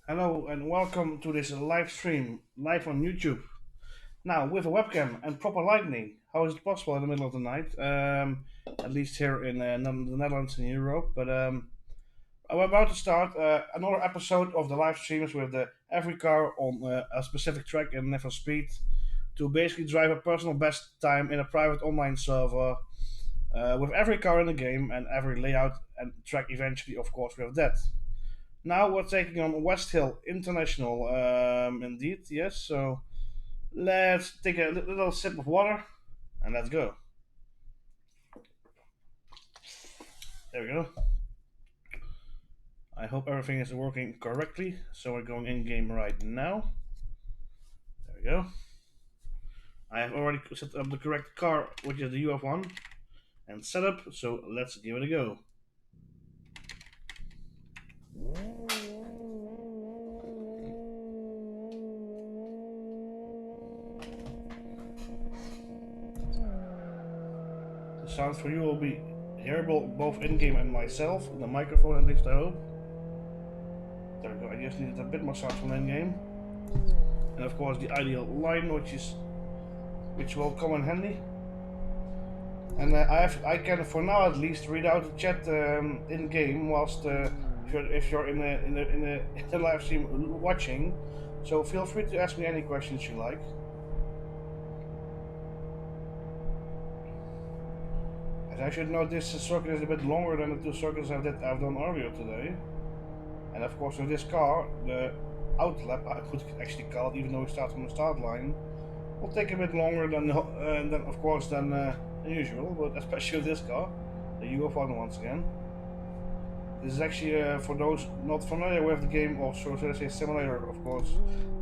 Hello and welcome to this live stream, live on YouTube. Now, with a webcam and proper lighting, how is it possible in the middle of the night? At least here in the Netherlands and Europe. But we're about to start another episode of the live streams with every car on a specific track and never speed to basically drive a personal best time in a private online server with every car in the game and every layout and track eventually, of course, with that. Now we're taking on Westhill International, indeed, yes. So let's take a little sip of water and let's go. There we go. I hope everything is working correctly. So we're going in game right now. There we go. I have already set up the correct car, which is the UF1, and setup. So let's give it a go. The sounds for you will be hearable both in game and myself. The microphone, at least I hope. There we go. I just needed a bit more sound from in game. And of course the ideal line, which will come in handy. And I can for now at least read out the chat in game whilst if you're in the live stream watching. So feel free to ask me any questions you like. As I should note, this circuit is a bit longer than the two circuits I've done earlier today. And of course with this car, the outlap, I could actually call it, even though we start from the start line, will take a bit longer than of course than usual, but especially with this car, the UF1 once again. This is actually for those not familiar with the game, or so to say simulator, of course,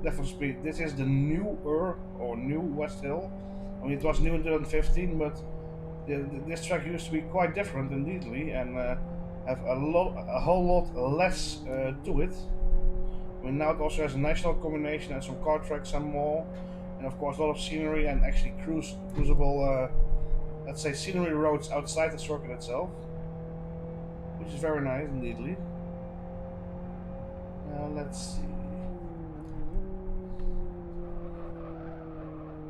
Left for Speed. This is the newer or new Westhill. I mean, it was new in 2015, but this track used to be quite different indeedly, and have a whole lot less to it. I mean, now it also has a national combination and some car tracks and more, and of course a lot of scenery and actually cruisable, let's say, scenery roads outside the circuit itself, which is very nice indeedly. Let's see.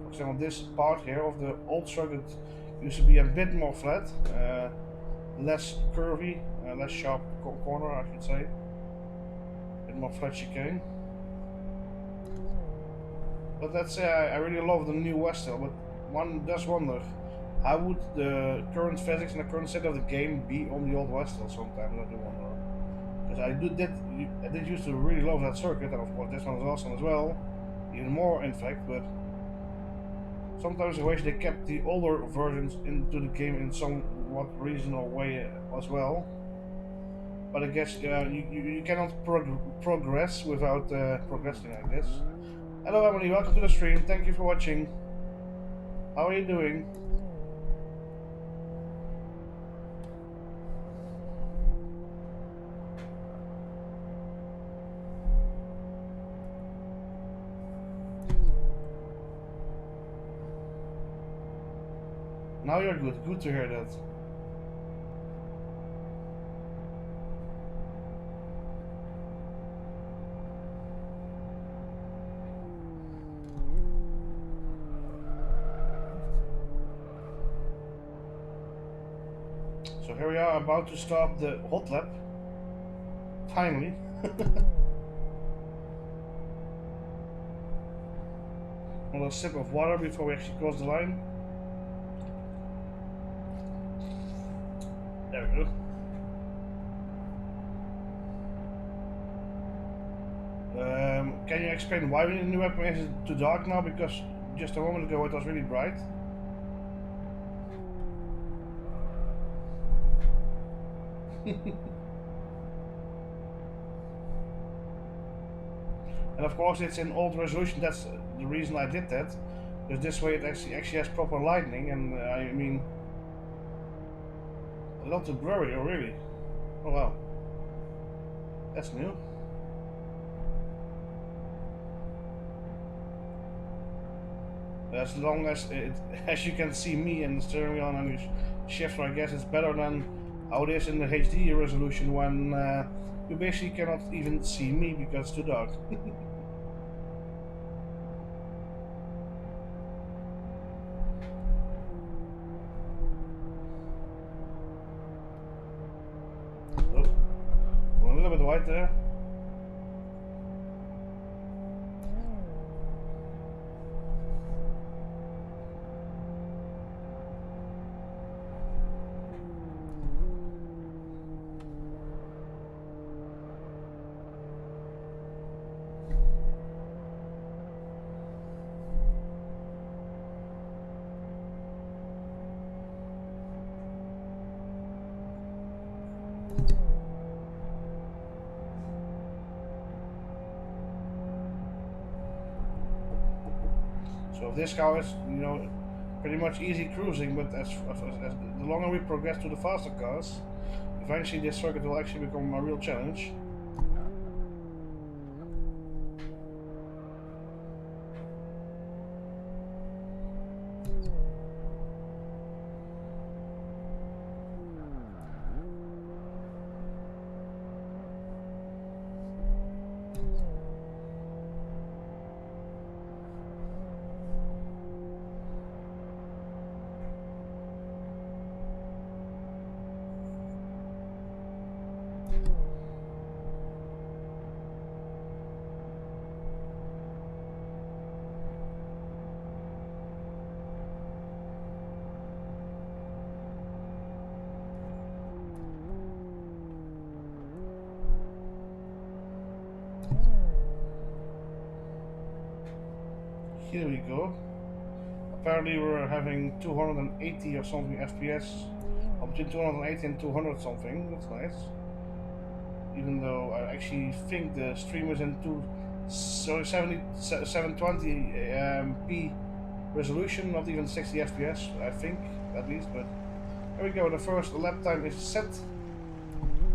For example, this part here of the old circuit used to be a bit more flat, less curvy, less sharp corner, I should say. A bit more flat chicane. But let's say I really love the new Westhill, but one does wonder, how would the current physics and the current state of the game be on the old Westhill sometimes, I do wonder. Because I did used to really love that circuit, and of course this one is awesome as well, even more in fact, but sometimes I wish they kept the older versions into the game in somewhat reasonable way as well. But I guess you cannot progress without progressing, I guess. Hello Emily, welcome to the stream, thank you for watching. How are you doing? Now you're good, good to hear that. So here we are about to start the hot lap. Finally. Another sip of water before we actually cross the line. There we go. Can you explain why we need a new weapon? Is it too dark now? Because just a moment ago it was really bright. And of course it's in old resolution, that's the reason I did that. Because this way it actually has proper lighting, and I mean, a lot too blurry, oh really? Oh wow. That's new. As long as as you can see me and the steering wheel and the shifter, I guess it's better than how it is in the HD resolution when you basically cannot even see me because it's too dark. Oh, a little bit white there. So this car is, pretty much easy cruising, but as the longer we progress to the faster cars, eventually this circuit will actually become a real challenge. Here we go. Apparently we're having 280 or something FPS, or between 280 and 200 something. That's nice. Even though I actually think the stream is in 720 p resolution, not even 60 FPS. I think at least. But here we go. The first lap time is set.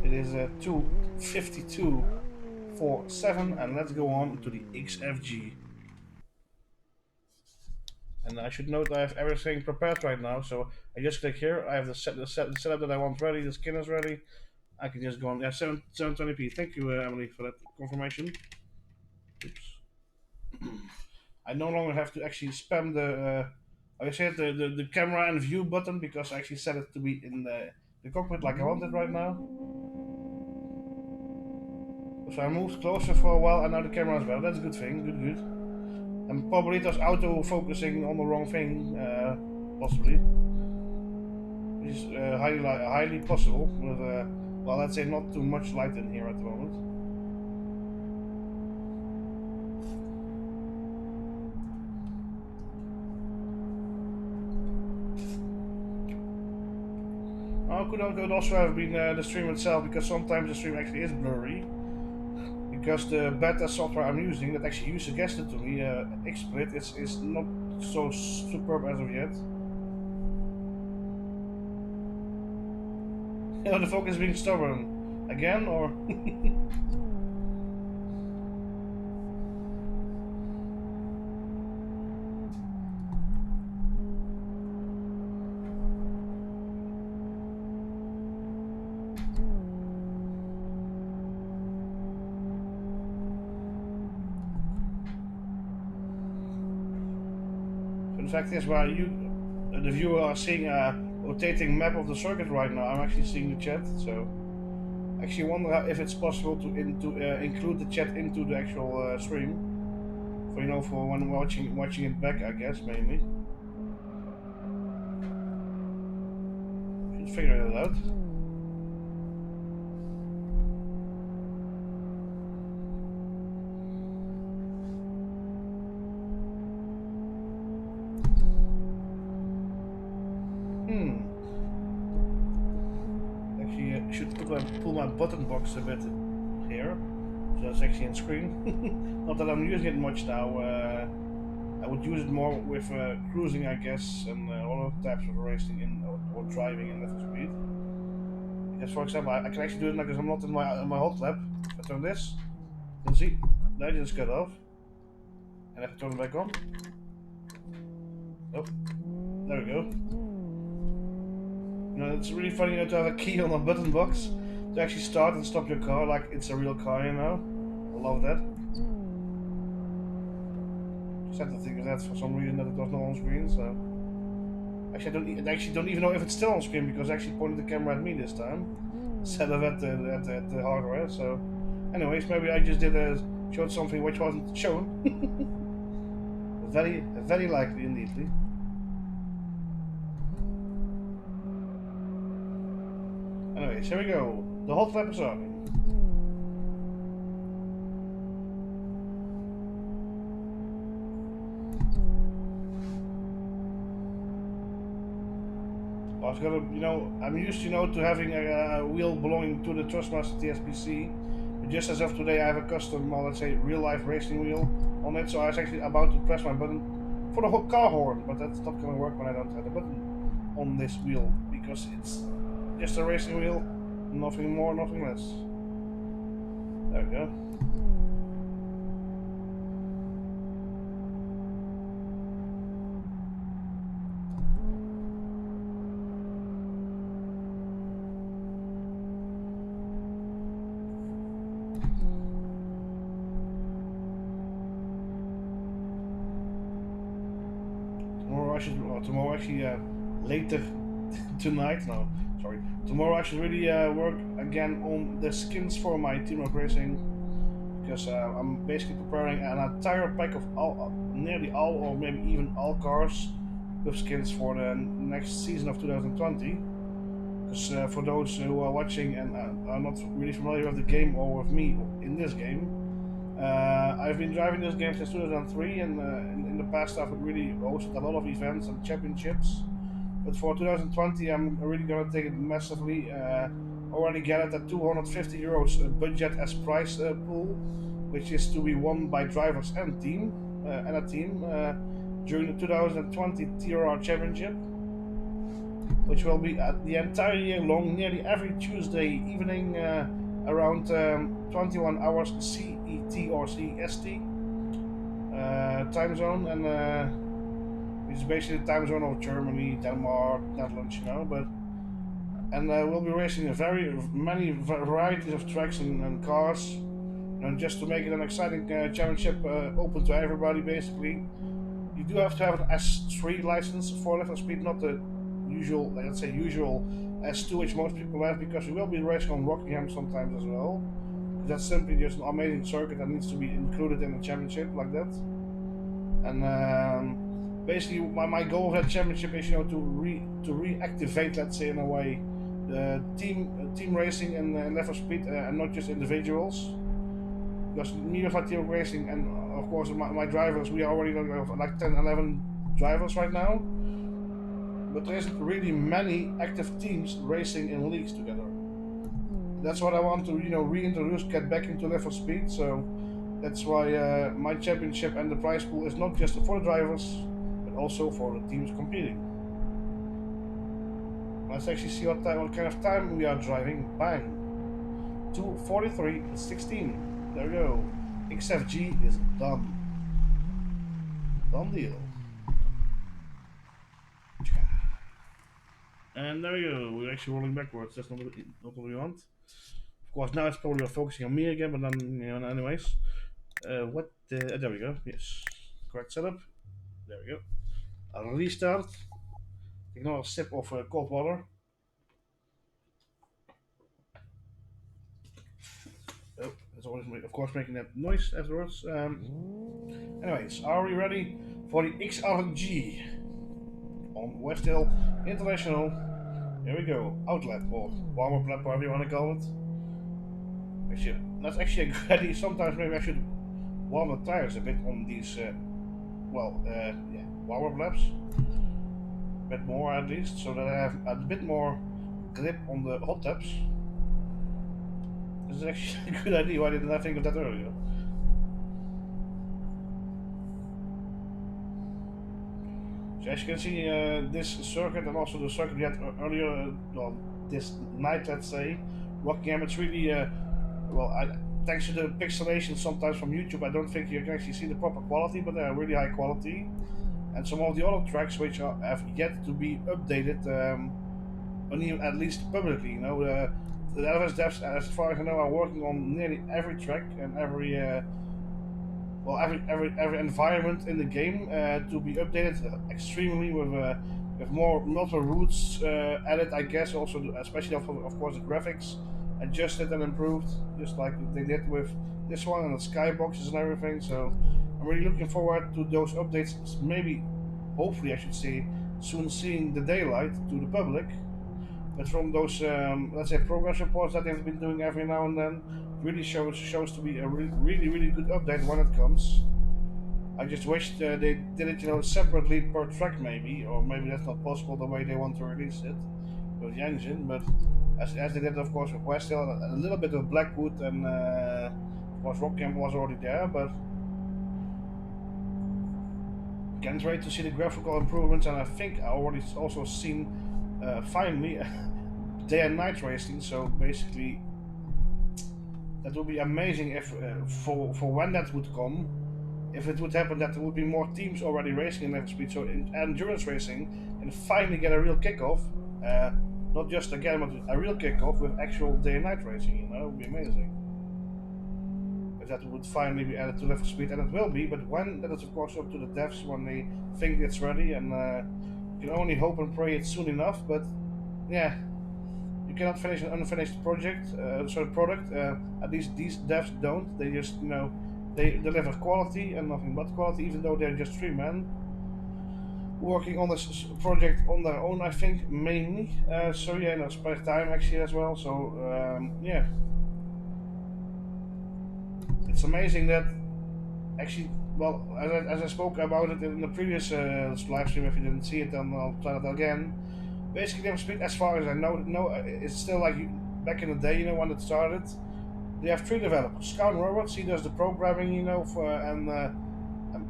It is 2:52.47, and let's go on to the XFG. And I should note I have everything prepared right now, so I just click here. I have the setup that I want ready. The skin is ready. I can just go on. Yeah, 720p. Thank you, Emily, for that confirmation. Oops. I no longer have to actually spam I said the camera and view button because I actually set it to be in the cockpit like I want it right now. So I moved closer for a while, and now the camera is better. That's a good thing. Good, good. And probably it was auto focusing on the wrong thing, possibly. Which is highly possible, with, well, let's say not too much light in here at the moment. Could also have been the stream itself, because sometimes the stream actually is blurry. Because the beta software I'm using, that actually you suggested to me, XSplit, is not so superb as of yet. The focus is being stubborn again, or? The fact is, while the viewer, are seeing a rotating map of the circuit right now, I'm actually seeing the chat. So I actually wonder if it's possible to include the chat into the actual stream, for when watching it back. I guess mainly. Should figure it out. Actually, I should pull my button box a bit here, so that's actually on screen. Not that I'm using it much now. I would use it more with cruising, I guess, and other types of racing or driving in level speed. Because, for example, I can actually do it now because I'm not in my hot lap. If I turn this, you'll see that just cut off, and if I turn it back on, oh, there we go. It's really funny to have a key on a button box, to actually start and stop your car like it's a real car, you know. I love that. Just had to think of that for some reason that it was not on screen. So I actually don't even know if it's still on screen because I actually pointed the camera at me this time instead of at the hardware. So, anyways, maybe I just showed something which wasn't shown. Very likely indeedly. Anyways, here we go. The hot lap is starting. I was gonna, I'm used, to having a wheel belonging to the Trustmaster TSPC. But just as of today, I have a custom, let's say, real-life racing wheel on it. So I was actually about to press my button for the whole car horn, but that's not gonna work when I don't have the button on this wheel because it's just a racing wheel, nothing more, nothing less. There we go. Tomorrow actually later tonight. No, sorry. Tomorrow I should really work again on the skins for my Team Rock Racing because I'm basically preparing an entire pack of nearly all, or maybe even all cars with skins for the next season of 2020. Because for those who are watching and are not really familiar with the game or with me in this game, I've been driving this game since 2003, and in the past I've really hosted a lot of events and championships. But for 2020, I'm really gonna take it massively. Already get it at 250 euros budget as prize pool, which is to be won by drivers and a team during the 2020 TRR Championship, which will be the entire year long, nearly every Tuesday evening around 21 hours CET or CST time zone, and it's basically the time zone of Germany, Denmark, Netherlands, and we'll be racing many varieties of tracks and cars, and just to make it an exciting championship open to everybody. Basically, you do have to have an S3 license for Level Speed, not the usual, let's say, usual S2 which most people have, because we will be racing on Rockingham sometimes as well. That's simply just an amazing circuit that needs to be included in the championship like that. And basically, my goal of that championship is, to reactivate, let's say, in a way, the team racing and Level Speed, and not just individuals. Because me with my team racing and of course my drivers, we are already like 10, 11 drivers right now. But there isn't really many active teams racing in leagues together. That's what I want to, reintroduce, get back into Level Speed. So that's why my championship and the prize pool is not just for the drivers, but also for the teams competing. Let's actually see what kind of time we are driving. Bang, 2:43:16. There we go. XFG is done. Done deal. And there we go. We're actually rolling backwards. That's not what we want. Of course, now it's probably focusing on me again, but then, anyways. There we go. Yes. Correct setup. There we go. I'll restart. Take another sip of cold water. Oh, it's always, of course, making that noise afterwards. Anyways, are we ready for the XRG on Westhill International? Here we go. Outlet or warm-up lap, whatever you want to call it. Actually, that's actually a good idea. Sometimes maybe I should warm the tires a bit on these, warm-up laps. A bit more at least, so that I have a bit more grip on the hot laps. This is actually a good idea. Why didn't I think of that earlier? So as you can see, this circuit and also the circuit we had earlier, this night, let's say, Rockingham, it's really, thanks to the pixelation sometimes from YouTube, I don't think you can actually see the proper quality, but they are really high quality. And some of the other tracks which have yet to be updated, at least publicly, the developers devs, as far as I know, are working on nearly every track and every well, every environment in the game to be updated extremely with more multiple routes added. I guess also, especially of course the graphics adjusted and improved, just like they did with this one and the skyboxes and everything. So I'm really looking forward to those updates. Maybe, hopefully, I should say, soon seeing the daylight to the public. But from those, let's say, progress reports that they've been doing every now and then, really shows to be a really good update when it comes. I just wish they did it, separately per track maybe, or maybe that's not possible the way they want to release it with the engine. But as they did, of course, with Westhill, a little bit of Blackwood, and of course Rockham was already there, but can't wait to see the graphical improvements. And I think I already also seen finally day and night racing. So basically, that would be amazing if for when that would come. If it would happen that there would be more teams already racing in level speed, so in endurance racing, and finally get a real kickoff, not just again, but a real kickoff with actual day and night racing. It would be amazing. If that would finally be added to level speed, and it will be, but when, that is of course up to the devs when they think it's ready, and you can only hope and pray it's soon enough. But yeah, you cannot finish an unfinished project, product. At least these devs don't. They just, they deliver quality and nothing but quality, even though they're just 3 men working on this project on their own, I think, mainly. So yeah, spare time actually as well. So yeah, it's amazing that actually, well, as I spoke about it in the previous live stream. If you didn't see it, then I'll try it again. Basically, Never Speak, as far as I know, it's still like back in the day, when it started. They have 3 developers. Scout Roberts, he does the programming, and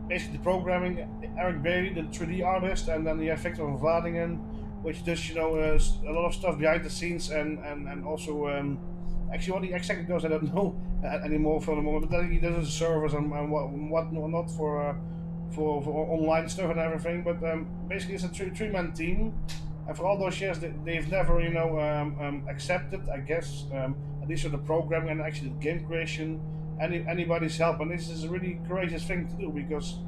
basically the programming. Eric Bailey, the 3D artist, and then you have Victor van Vladingen, which does, a lot of stuff behind the scenes, and also, actually what he exactly does, I don't know anymore for the moment, but then he does the servers and what not for online stuff and everything. But basically it's a three-man team, and for all those years they've never, accepted, I guess, at least for the programming and actually the game creation, anybody's help. And this is a really courageous thing to do, because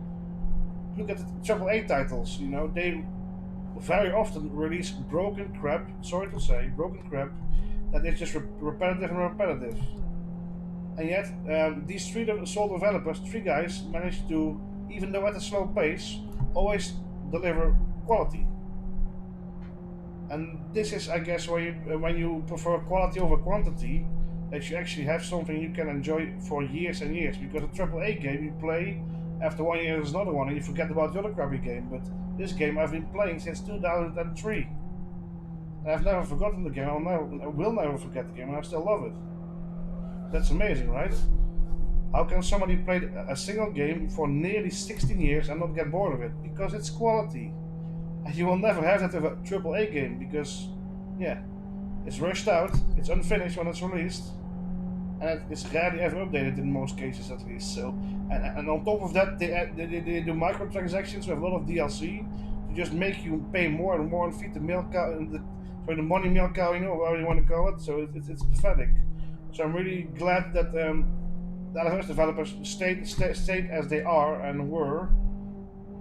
look at the AAA titles. They very often release broken crap. Sorry to say, broken crap that is just repetitive. And yet, these sole developers, 3 guys, managed to, even though at a slow pace, always deliver quality. And this is, I guess, when you prefer quality over quantity, that you actually have something you can enjoy for years and years. Because a AAA game you play, after 1 year there's another one, and you forget about the other crappy game. But this game I've been playing since 2003. And I've never forgotten the game. I will never forget the game, and I still love it. That's amazing, right? How can somebody play a single game for nearly 16 years and not get bored of it? Because it's quality. And you will never have that with a AAA game, because, yeah, it's rushed out, it's unfinished when it's released, and it's rarely ever updated in most cases, at least. So, and on top of that, they do microtransactions with a lot of DLC to just make you pay more and more and feed the milk cow, the money milk cow, whatever you want to call it. So it's pathetic. So I'm really glad that the LFS developers stayed as they are and were,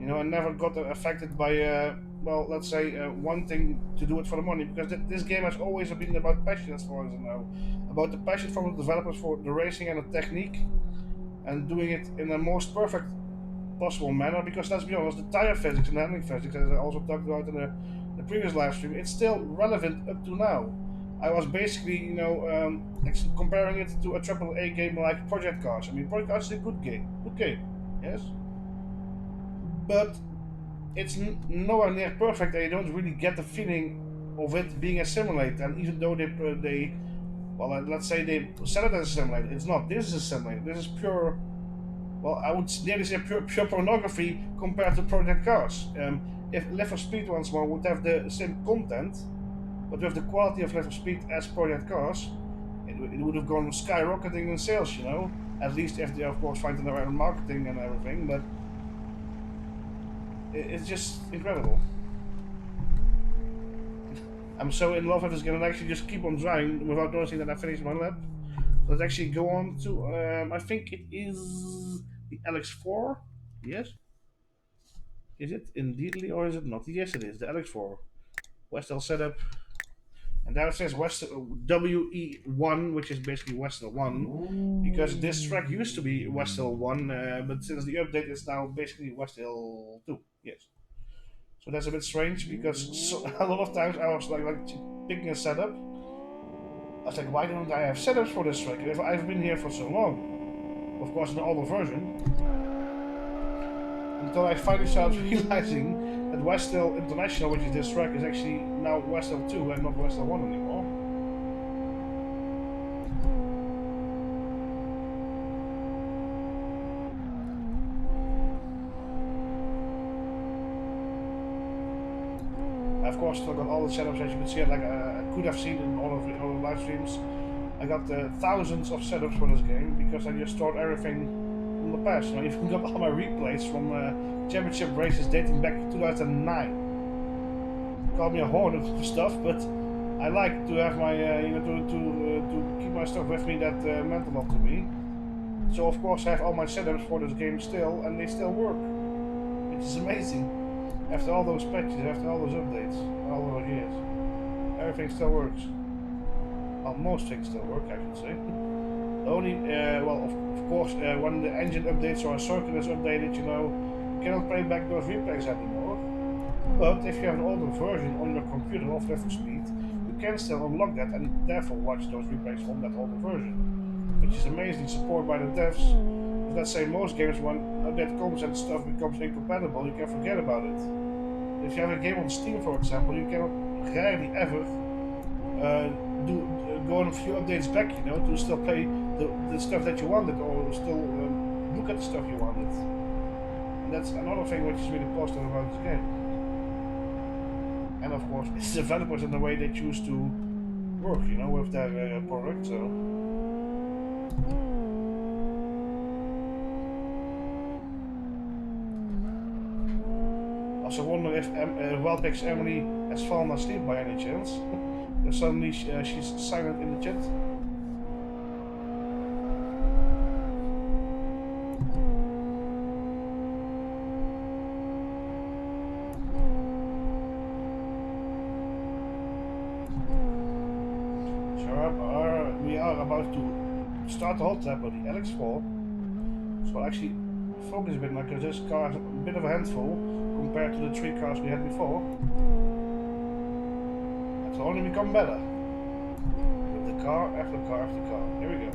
and never got affected by, well, let's say, wanting to do it for the money, because this game has always been about passion, as far as I know, about the passion from the developers for the racing and the technique, and doing it in the most perfect possible manner. Because let's be honest, the tire physics and handling physics, as I also talked about in the previous live stream, it's still relevant up to now. I was basically, comparing it to a AAA game like Project Cars. I mean, Project Cars is a good game, yes, but it's nowhere near perfect, and you don't really get the feeling of it being a simulator. And even though they well, let's say they sell it as a simulator, it's not. This is a simulator. This is pure, well, I would nearly say pure pornography compared to Project Cars. If Live for Speed once more would have the same content, but with the quality of Live for Speed as Project Cars, it would have gone skyrocketing in sales, at least if they, of course, find the right marketing and everything. But it's just incredible. I'm so in love with this game and I actually just keep on driving without noticing that I finished my lap. Let's actually go on to, I think it is the LX4. Yes? Is it indeedly or is it not? Yes, it is, the LX4. Westhill setup. And there it says West WE1, which is basically Westhill 1, because this track used to be Westhill 1, but since the update, it's now basically Westhill 2. Yes. So that's a bit strange because a lot of times I was like picking a setup. I was like, why don't I have setups for this track if I've been here for so long? Of course, in the older version. Until I finally started realizing that Westhill International, which is this track, is actually now Westhill 2 and not Westhill 1 anymore. I of course still got all the setups as you can see, like I could have seen in all of the live streams. I got thousands of setups for this game because I just stored everything from the past. I even got all my replays from championship races dating back to 2009. Call me a hoarder of stuff, but I like to have my, to keep my stuff with me that meant a lot to me. So of course I have all my setups for this game still, and they still work, which is amazing. After all those patches, after all those updates, all those years, everything still works. Well, most things still work, I should say. The only, well, of course, when the engine updates or a circuit is updated, you cannot play back those replays anymore. But if you have an older version on your computer of level speed, you can still unlock that and therefore watch those replays from that older version, which is amazing support by the devs. Because let's say most games, when update comes and stuff becomes incompatible, you can forget about it. If you have a game on Steam, for example, you cannot rarely ever go on a few updates back, to still play the stuff that you wanted or still look at the stuff you wanted. And that's another thing which is really positive about this game. And of course, it's developers in the way they choose to work, with their product. So. Also wonder if Wellpix Emily has fallen asleep by any chance. Suddenly she's silent in the chat. So we are about to start the hot lap of the LX4. So I'll actually focus a bit now because this car is a bit of a handful compared to the 3 cars we had before. It will only become better with the car after car after car. Here we go.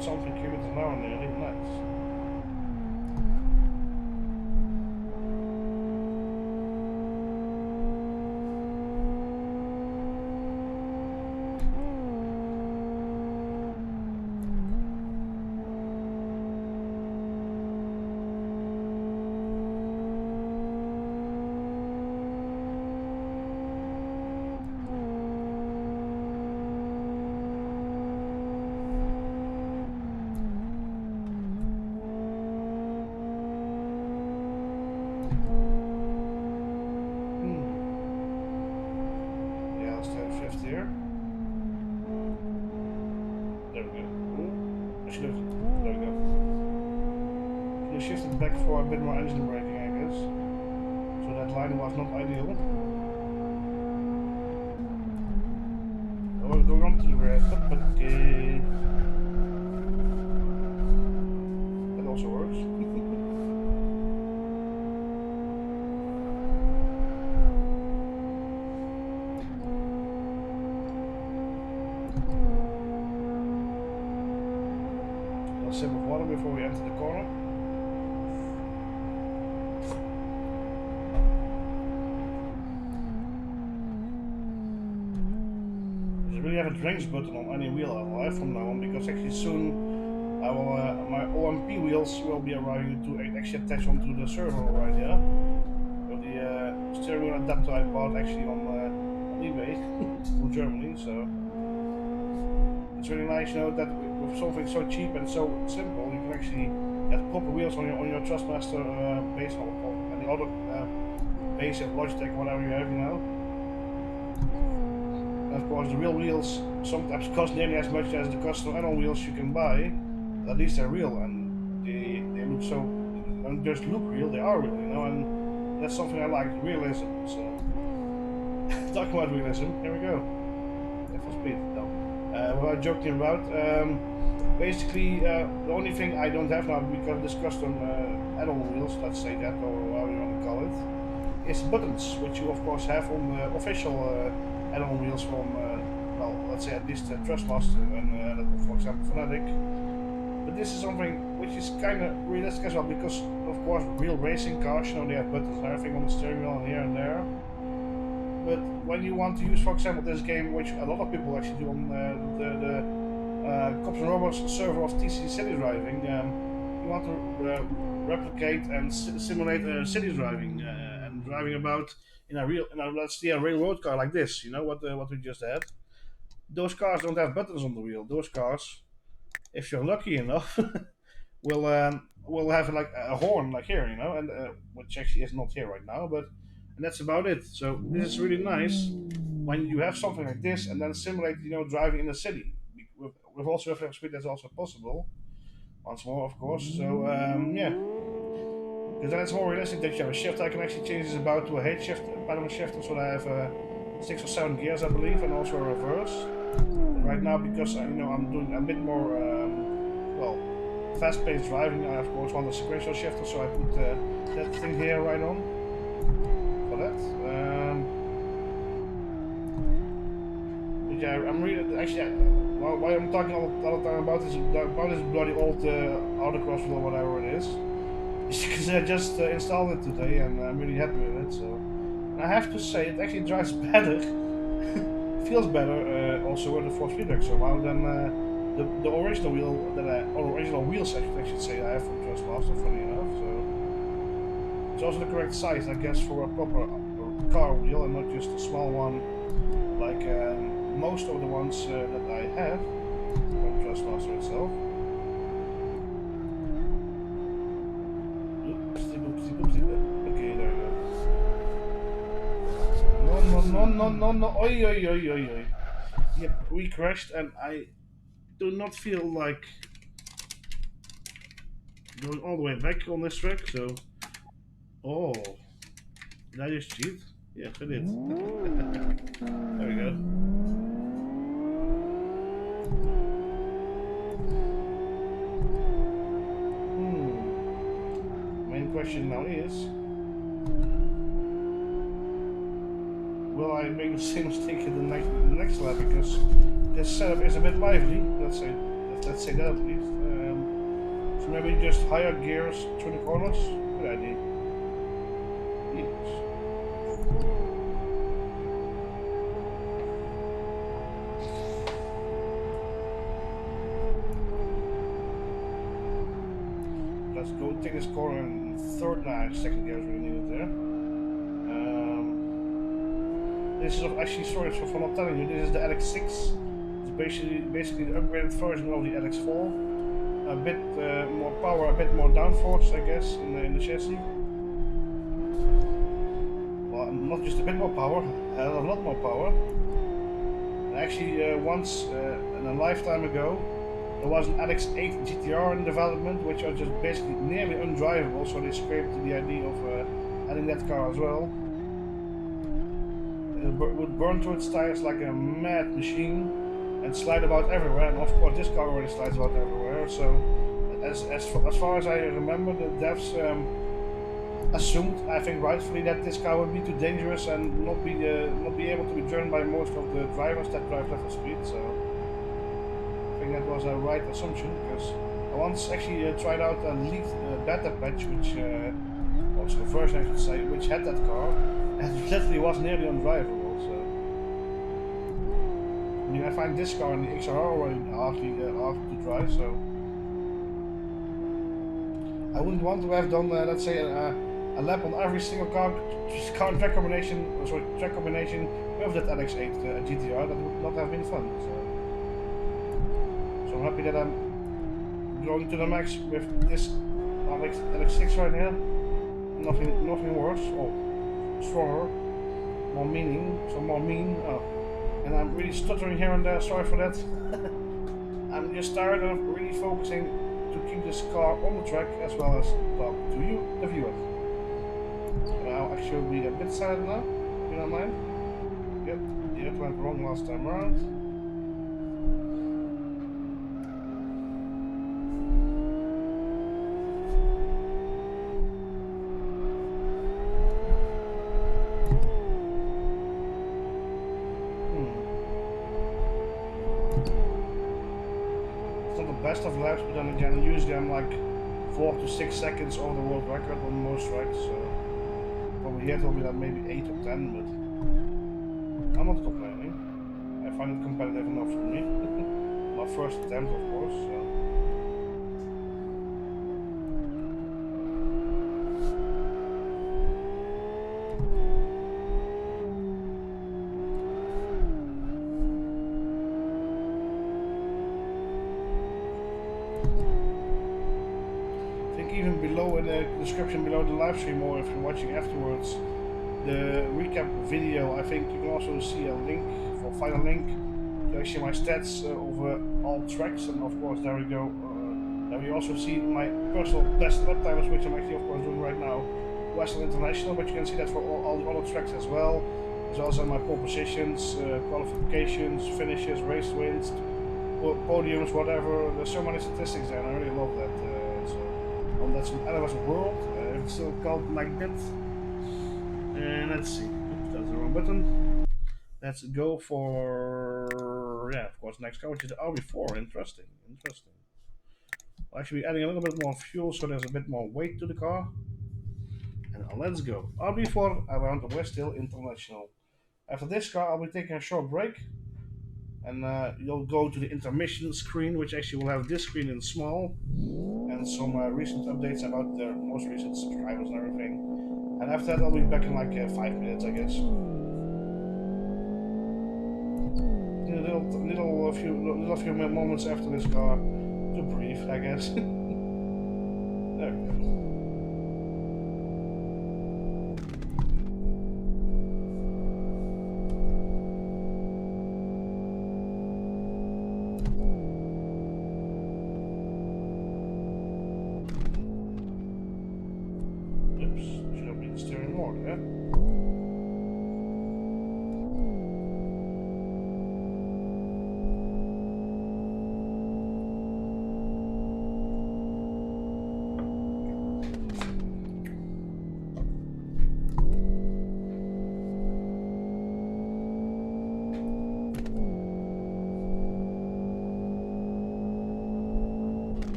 Something kilometers an hour nearly, nice. Here. There we go. Ooh, there we go. Should have shifted back for a bit more engine braking, I guess. So that line was not ideal. Oh, we're going on to the red, but okay. That also works. Sip of water before we enter the corner. You really have a drinks button on any wheel alive from now on, because actually soon I will, my OMP wheels will be arriving to actually attach onto the server right here. With the steering wheel adapter I bought actually on eBay from Germany, so it's really nice, you know, that with something so cheap and so simple, you can actually get proper wheels on your Trustmaster base or any other base of Logitech, whatever you have, you know. And of course, the real wheels sometimes cost nearly as much as the custom add-on wheels you can buy, but at least they're real and they look so, don't just look real, they are real, you know, and that's something I like, realism. So, talking about realism, here we go. For speed, no. Without joking about, basically, the only thing I don't have now because of this custom add-on wheels, let's say that, or how you want to call it, is buttons, which you of course have on the official add-on wheels from, well, let's say at least Trustmaster and, for example, Fnatic. But this is something which is kind of realistic as well, because of course real racing cars, you know, they have buttons and everything on the steering wheel and here and there. But when you want to use, for example, this game, which a lot of people actually do on the Cops and Robots server of TC City Driving, you want to replicate and simulate city driving and driving about in a let's say a railroad car like this. You know what we just had. Those cars don't have buttons on the wheel. Those cars, if you're lucky enough, will have like a horn like here, you know, and which actually is not here right now, but and that's about it. So this is really nice when you have something like this and then simulate, you know, driving in the city with also reflex speed. That's also possible. Once more, of course. So yeah, because then it's more realistic that you have a shift. I can actually change this about to a H shift, pattern shift, so I have 6 or 7 gears, I believe, and also a reverse. But right now, because you know I'm doing a bit more well, fast-paced driving, I of course want a sequential shifter, so I put that thing here right on for that. But yeah, I'm really actually why I'm talking all the time about this bloody old autocross or whatever it is because I just installed it today and I'm really happy with it. So and I have to say it actually drives better, feels better also with the force feedback somehow than the original wheel or original wheels I should say I have from Trustmaster. Funny enough, so it's also the correct size, I guess, for a proper car wheel and not just a small one like most of the ones that I have from Trustmaster itself. Okay, there you go. No. Oi, oi, oi, oi, oi. Yep, we crashed and I do not feel like going all the way back on this track, so... Oh. Did I just cheat? Yes, I did. There we go. Main question now is... Will I make the same mistake in the next lap? Because this setup is a bit lively, let's say that at least. So maybe just higher gears through the corners? Good idea. Yes. Let's go take this corner in third, second gear is really needed there. This is actually, sorry for not telling you, this is the LX6. It's basically the upgraded version of the LX4. A bit more power, a bit more downforce, I guess, in the chassis. Well, not just a bit more power, a lot more power. And actually, once in a lifetime ago, there was an LX8 GTR in development, which was just basically nearly undrivable, so they scraped the idea of adding that car as well. It would burn through its tires like a mad machine and slide about everywhere, and of course this car already slides about everywhere, so as far as I remember, the devs assumed, I think rightfully, that this car would be too dangerous and not be able to be driven by most of the drivers that drive level speed, so I think that was a right assumption, because I once actually tried out a leaked beta patch, which was a version I should say, which had that car, and it literally was nearly undrivable, so... I mean, I find this car and the XR already hard to drive, so... I wouldn't want to have done, let's say, a lap on every single car track combination with that LX8 GTR. That would not have been fun, so... happy that I'm going to the max with this LX6 right here. Nothing worse or stronger, more meaning, so more mean. Oh. And I'm really stuttering here and there. Sorry for that. I'm just tired of really focusing to keep this car on the track as well as talk to you, the viewer. And I'll actually be a bit silent now, if you don't mind. Yep, it went wrong last time around. It's not the best of laps, but then again, usually I'm like 4 to 6 seconds over the world record on most tracks, so probably here it will be like maybe 8 or 10, but I'm not complaining. I find it competitive enough for me. My first attempt, of course, so. Even below in the description below the live stream, or if you're watching afterwards the recap video, I think you can also see a link, or find a link to actually my stats over all tracks, and of course there we go. There we also see my personal best lap times, which I'm actually of course doing right now, Westhill International, but you can see that for all the other tracks as well. There's also my pole positions, qualifications, finishes, race wins, podiums, whatever. There's so many statistics there, and I really love that. That's an LMS world, it's still called like that. And let's see, oops, that's the wrong button. Let's go for, yeah, of course, next car, which is the RB4. Interesting. I'll actually be adding a little bit more fuel, so there's a bit more weight to the car. And let's go. RB4 around Westhill International. After this car, I'll be taking a short break. And you'll go to the intermission screen, which actually will have this screen in small, and some recent updates about their most recent subscribers and everything. And after that, I'll be back in like 5 minutes, I guess. A little few moments after this car to breathe, I guess. There we go.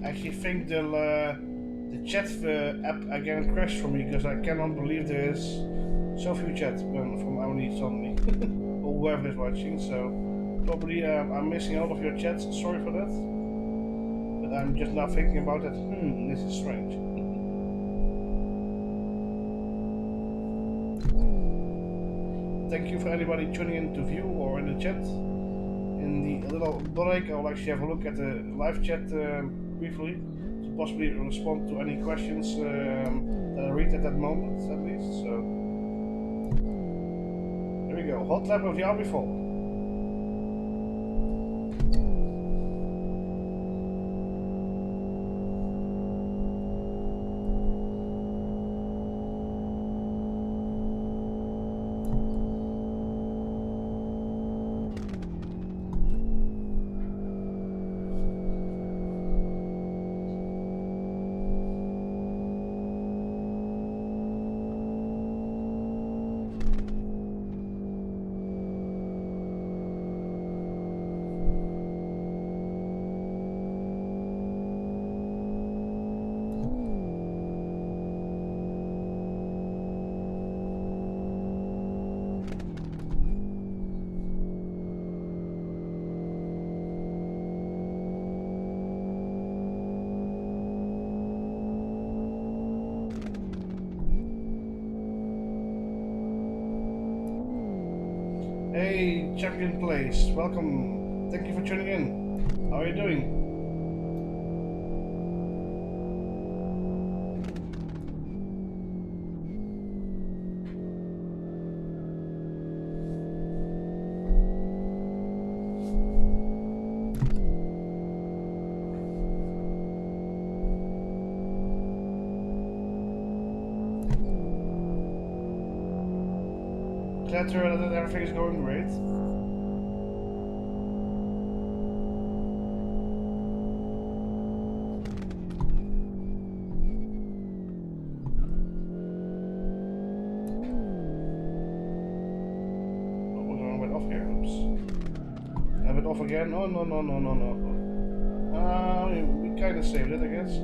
I actually think the chat app again crashed for me, because I cannot believe there is so few chat from only suddenly, or whoever is watching. So probably I'm missing out of your chats. Sorry for that, but I'm just now thinking about that. This is strange. Thank you for anybody tuning in to view or in the chat. In the little break, I'll actually have a look at the live chat briefly, to possibly respond to any questions that I read at that moment, at least. So here we go. Hot lap of the RB4. Hey, Champion Place, welcome. Thank you for tuning in. How are you doing? Glad to hear that everything is going great. Oh, we're going a bit off here. Oops. And a bit off again. Oh, no, no, no, no, no. We kind of saved it, I guess.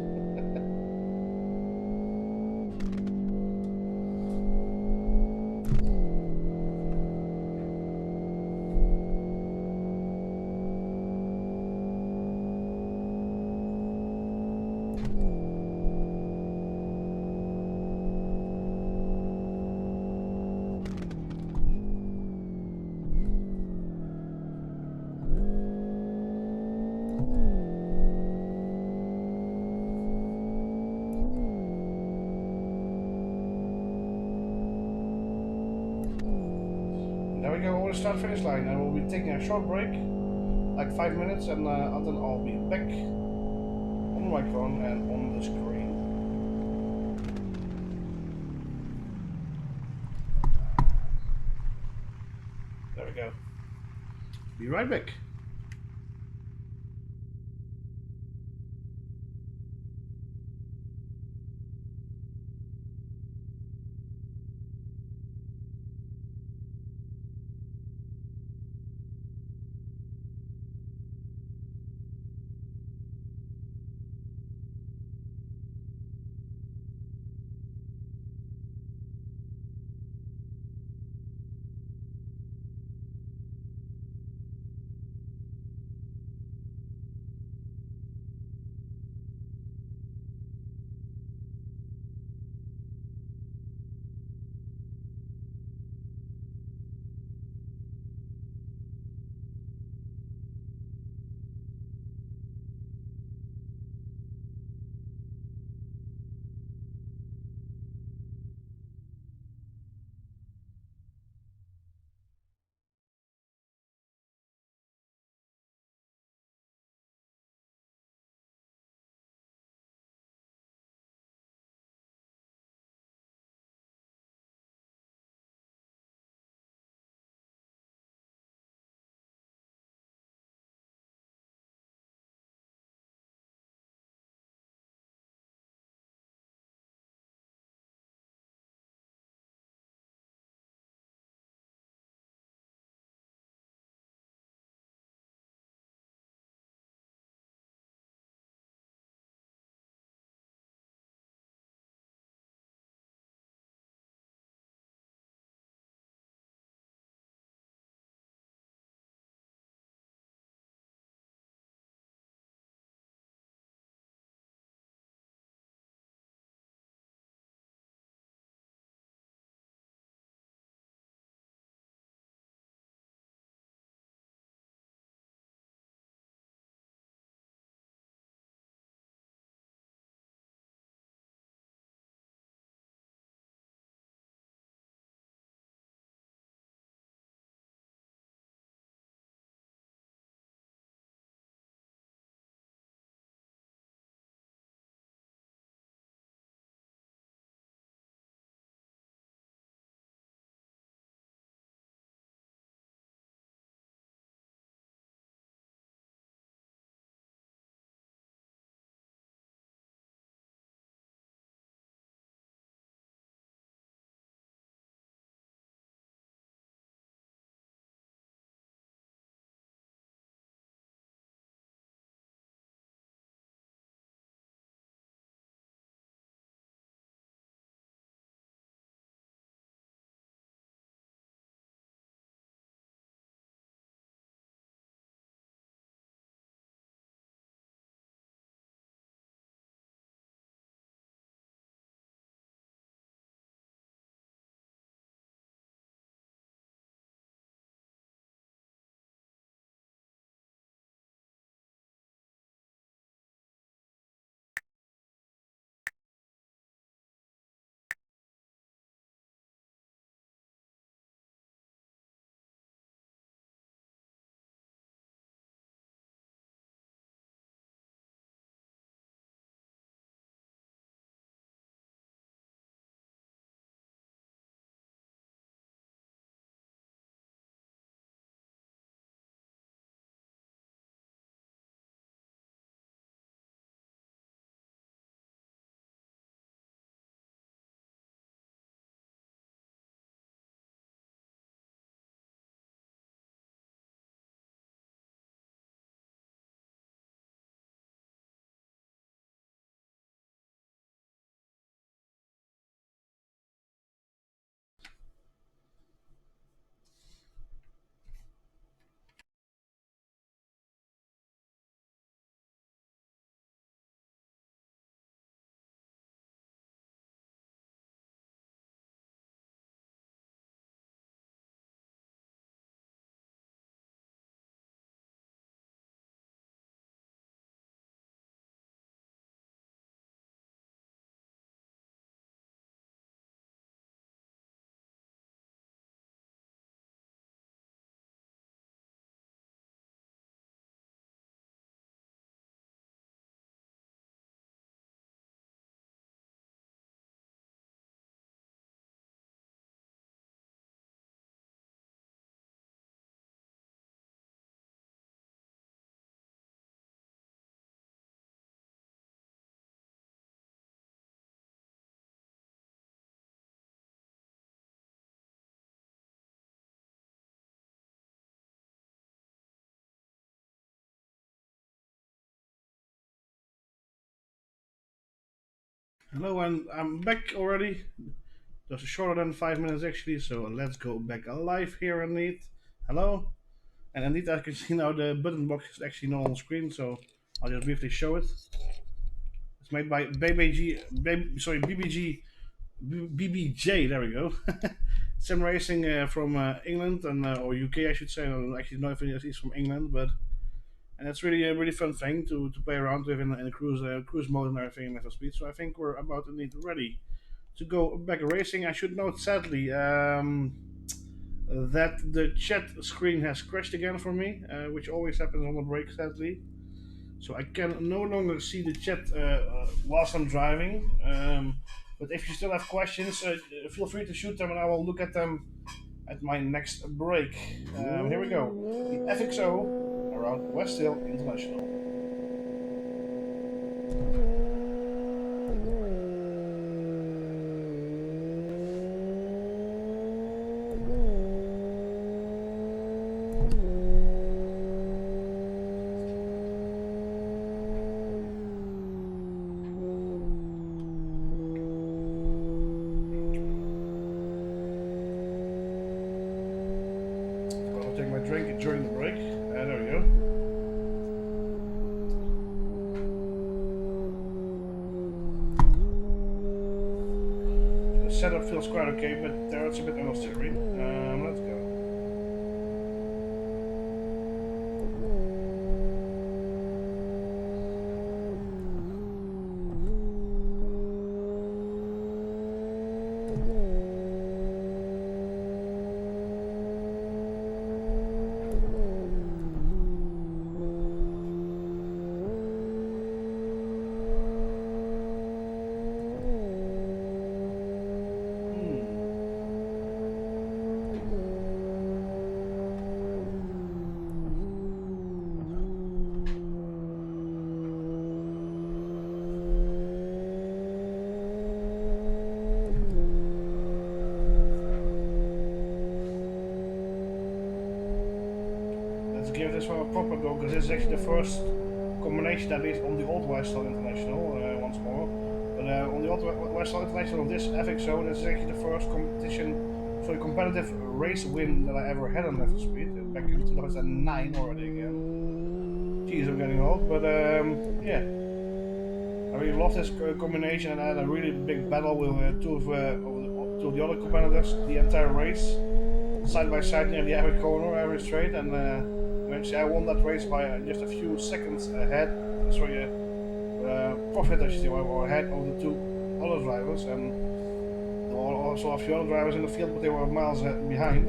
There we go, over the start finish line, and we'll be taking a short break, like 5 minutes, and then I'll be back on the microphone and on the screen. There we go. Be right back. Hello, and I'm back already. Just shorter than 5 minutes actually, so let's go back alive here indeed. Hello, and indeed I can see now the button box is actually not on screen, so I'll just briefly show it. It's made by BBJ. There we go. Sim racing from England and or UK, I should say. I don't actually know if it's from England, but and it's really a really fun thing to play around with in a cruise mode and everything in Need Speed. So I think we're about indeed ready to go back racing. I should note sadly that the chat screen has crashed again for me, which always happens on the break sadly. So I can no longer see the chat whilst I'm driving. But if you still have questions, feel free to shoot them and I will look at them at my next break. Here we go. The FXO around Westhill International. I'll take my drink during the break. There we go. The setup feels quite okay, but there it's a bit unnecessary. Let's go. Give this one a proper go because this is actually the first combination that is on the old Westhill International once more. But on the old Westhill International of this FXO, this is actually the first competitive race win that I ever had on Need Speed back in 2009 already again. Jeez, I'm getting old, but yeah. I really love this combination and I had a really big battle with two of the other competitors the entire race, side by side near the every corner, every straight, and eventually I won that race by just a few seconds ahead. Sorry, profit actually, or ahead of the two other drivers, and there were also a few other drivers in the field, but they were miles behind.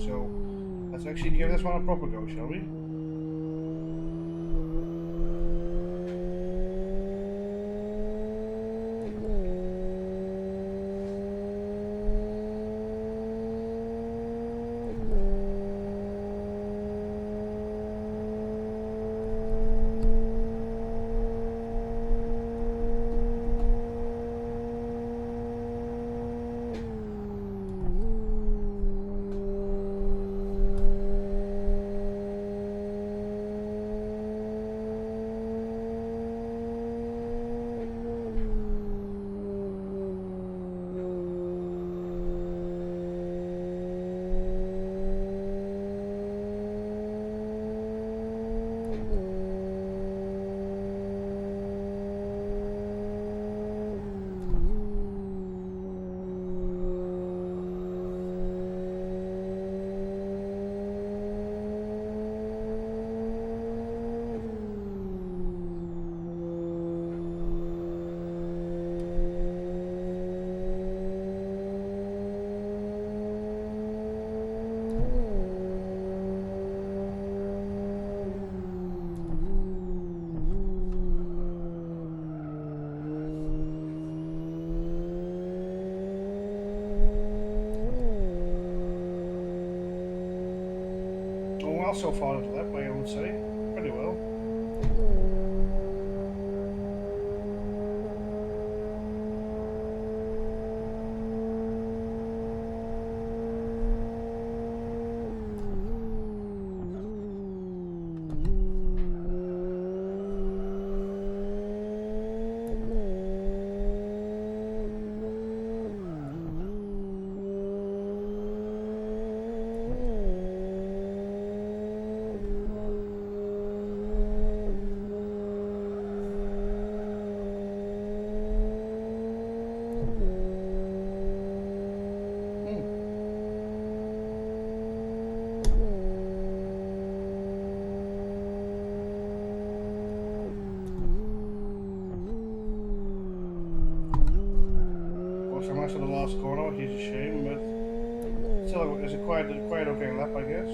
So let's actually give this one a proper go, shall we? Well, so far to that way, I would say. Pretty well. extra nice on the last corner, which is a shame, but still it's a quite okay lap, I guess.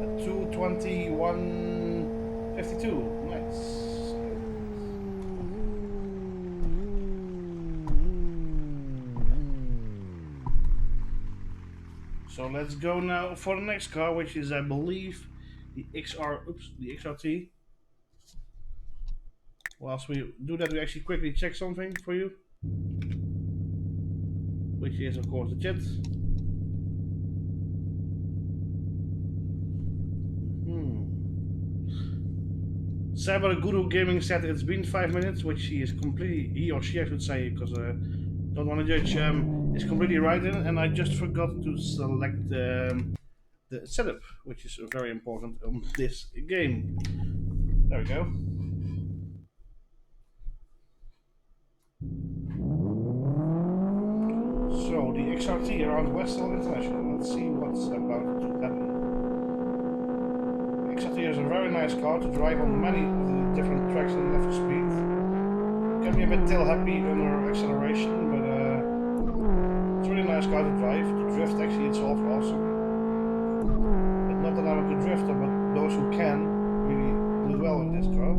At 2:21:52, nice. So let's go now for the next car, which is, I believe, the XRT. Whilst we do that, we actually quickly check something for you, which is of course the jet. Cyber Guru Gaming said it's been 5 minutes, which he or she I should say, because don't want to judge, is completely right in, and I just forgot to select the setup, which is very important on this game. There we go. So the XRT around Westhill International. Let's see what's about to happen. The XRT is a very nice car to drive on many of the different tracks in left speed. Can be a bit tail happy under acceleration, but it's a really nice car to drive. The drift actually it's awesome. But not that I'm a good drifter, but those who can really do well with this car.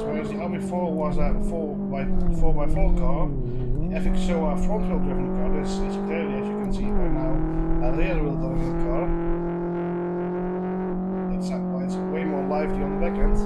Whereas the RB4 was a 4x4 car, the FXO front wheel driven car, this is clearly, as you can see by now, a rear wheel driven car. That's why it's way more lively on the back end.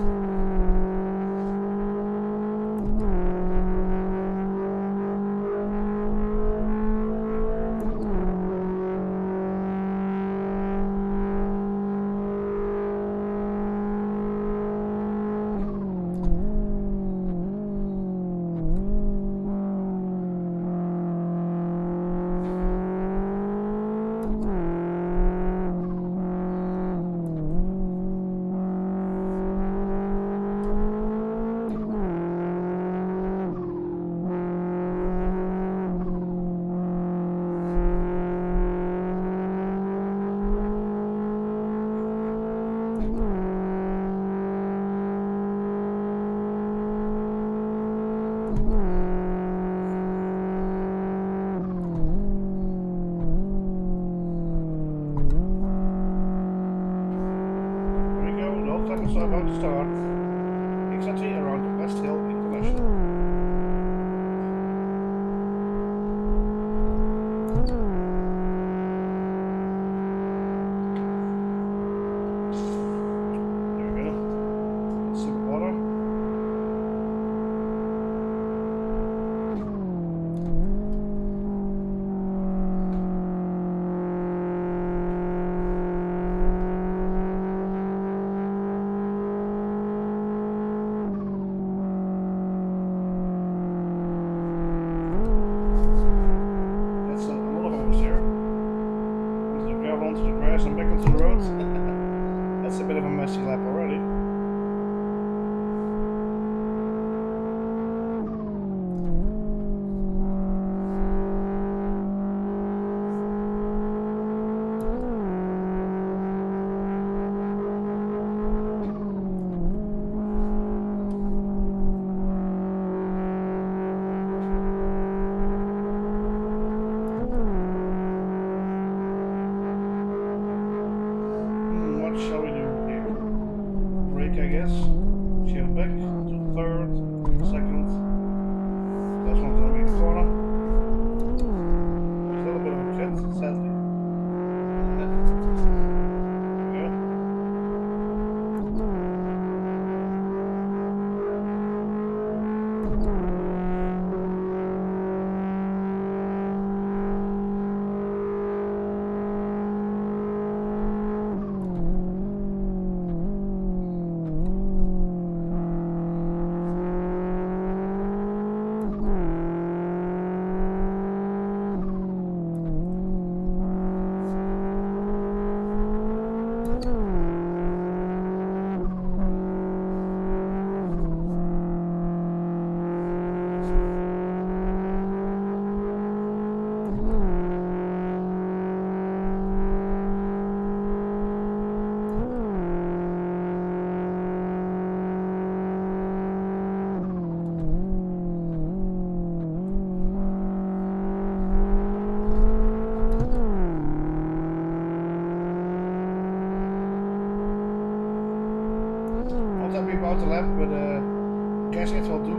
it will do.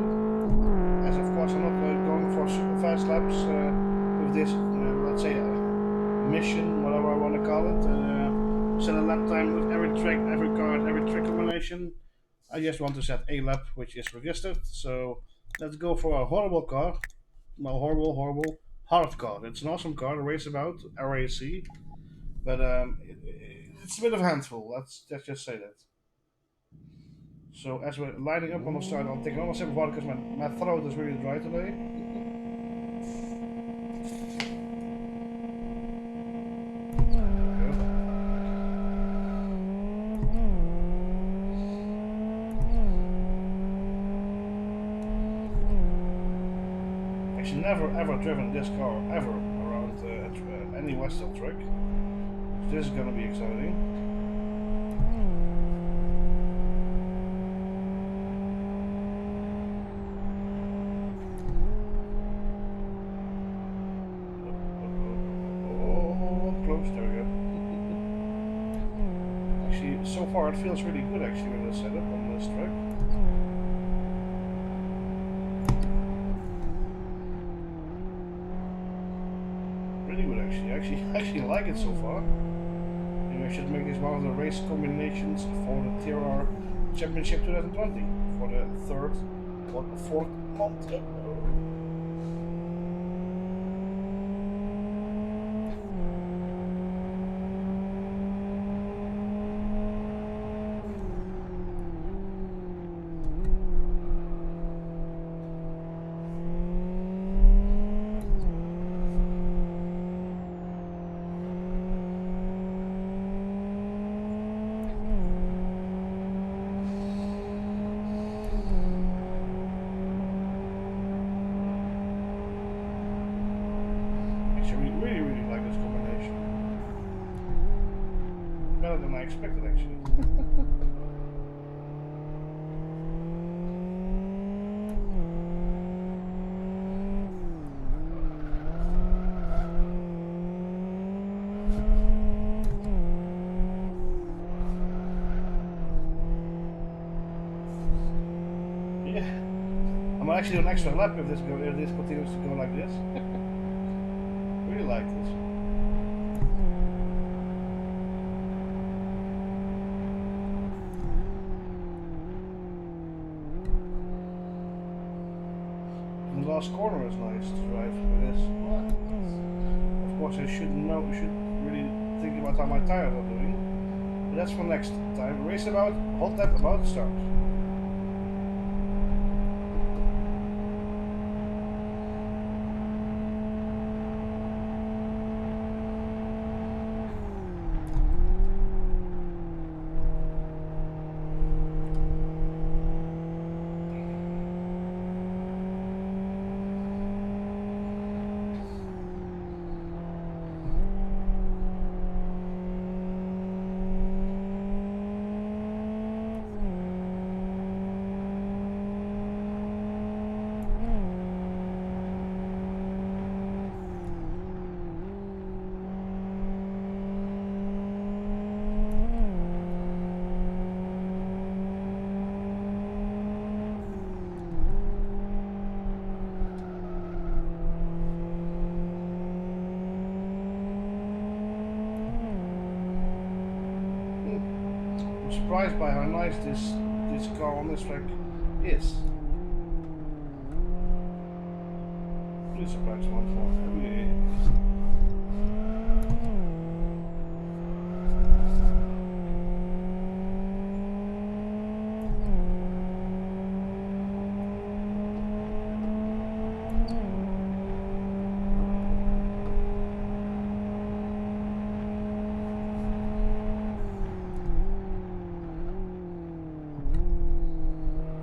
As of course I'm not going for super fast laps with this, let's say, mission, whatever I want to call it. Set a lap time with every track, every card, every trick combination. I just want to set a lap which is registered. So let's go for a horrible car. Well, horrible, hard car. It's an awesome car to race about, RAC. But it's a bit of a handful, let's just say that. So as we're lining up on the start, I'll take another sip of water because my throat is really dry today. Actually never ever driven this car ever around any Westhill track. So this is gonna be exciting. So far it feels really good actually with the setup on this track. Really good actually. I actually like it so far. Maybe I should make this one of the race combinations for the TRR Championship 2020 for the fourth month. Really like this combination. Better than I expected actually. Yeah. I might actually do an extra lap if this continues to go like this. Really like this. And the last corner is nice to drive with this. Of course I should really think about how my tires are doing. But that's for next time. Race about, hot lap about to start. Surprised by how nice this car on this track is. Please surprise once more.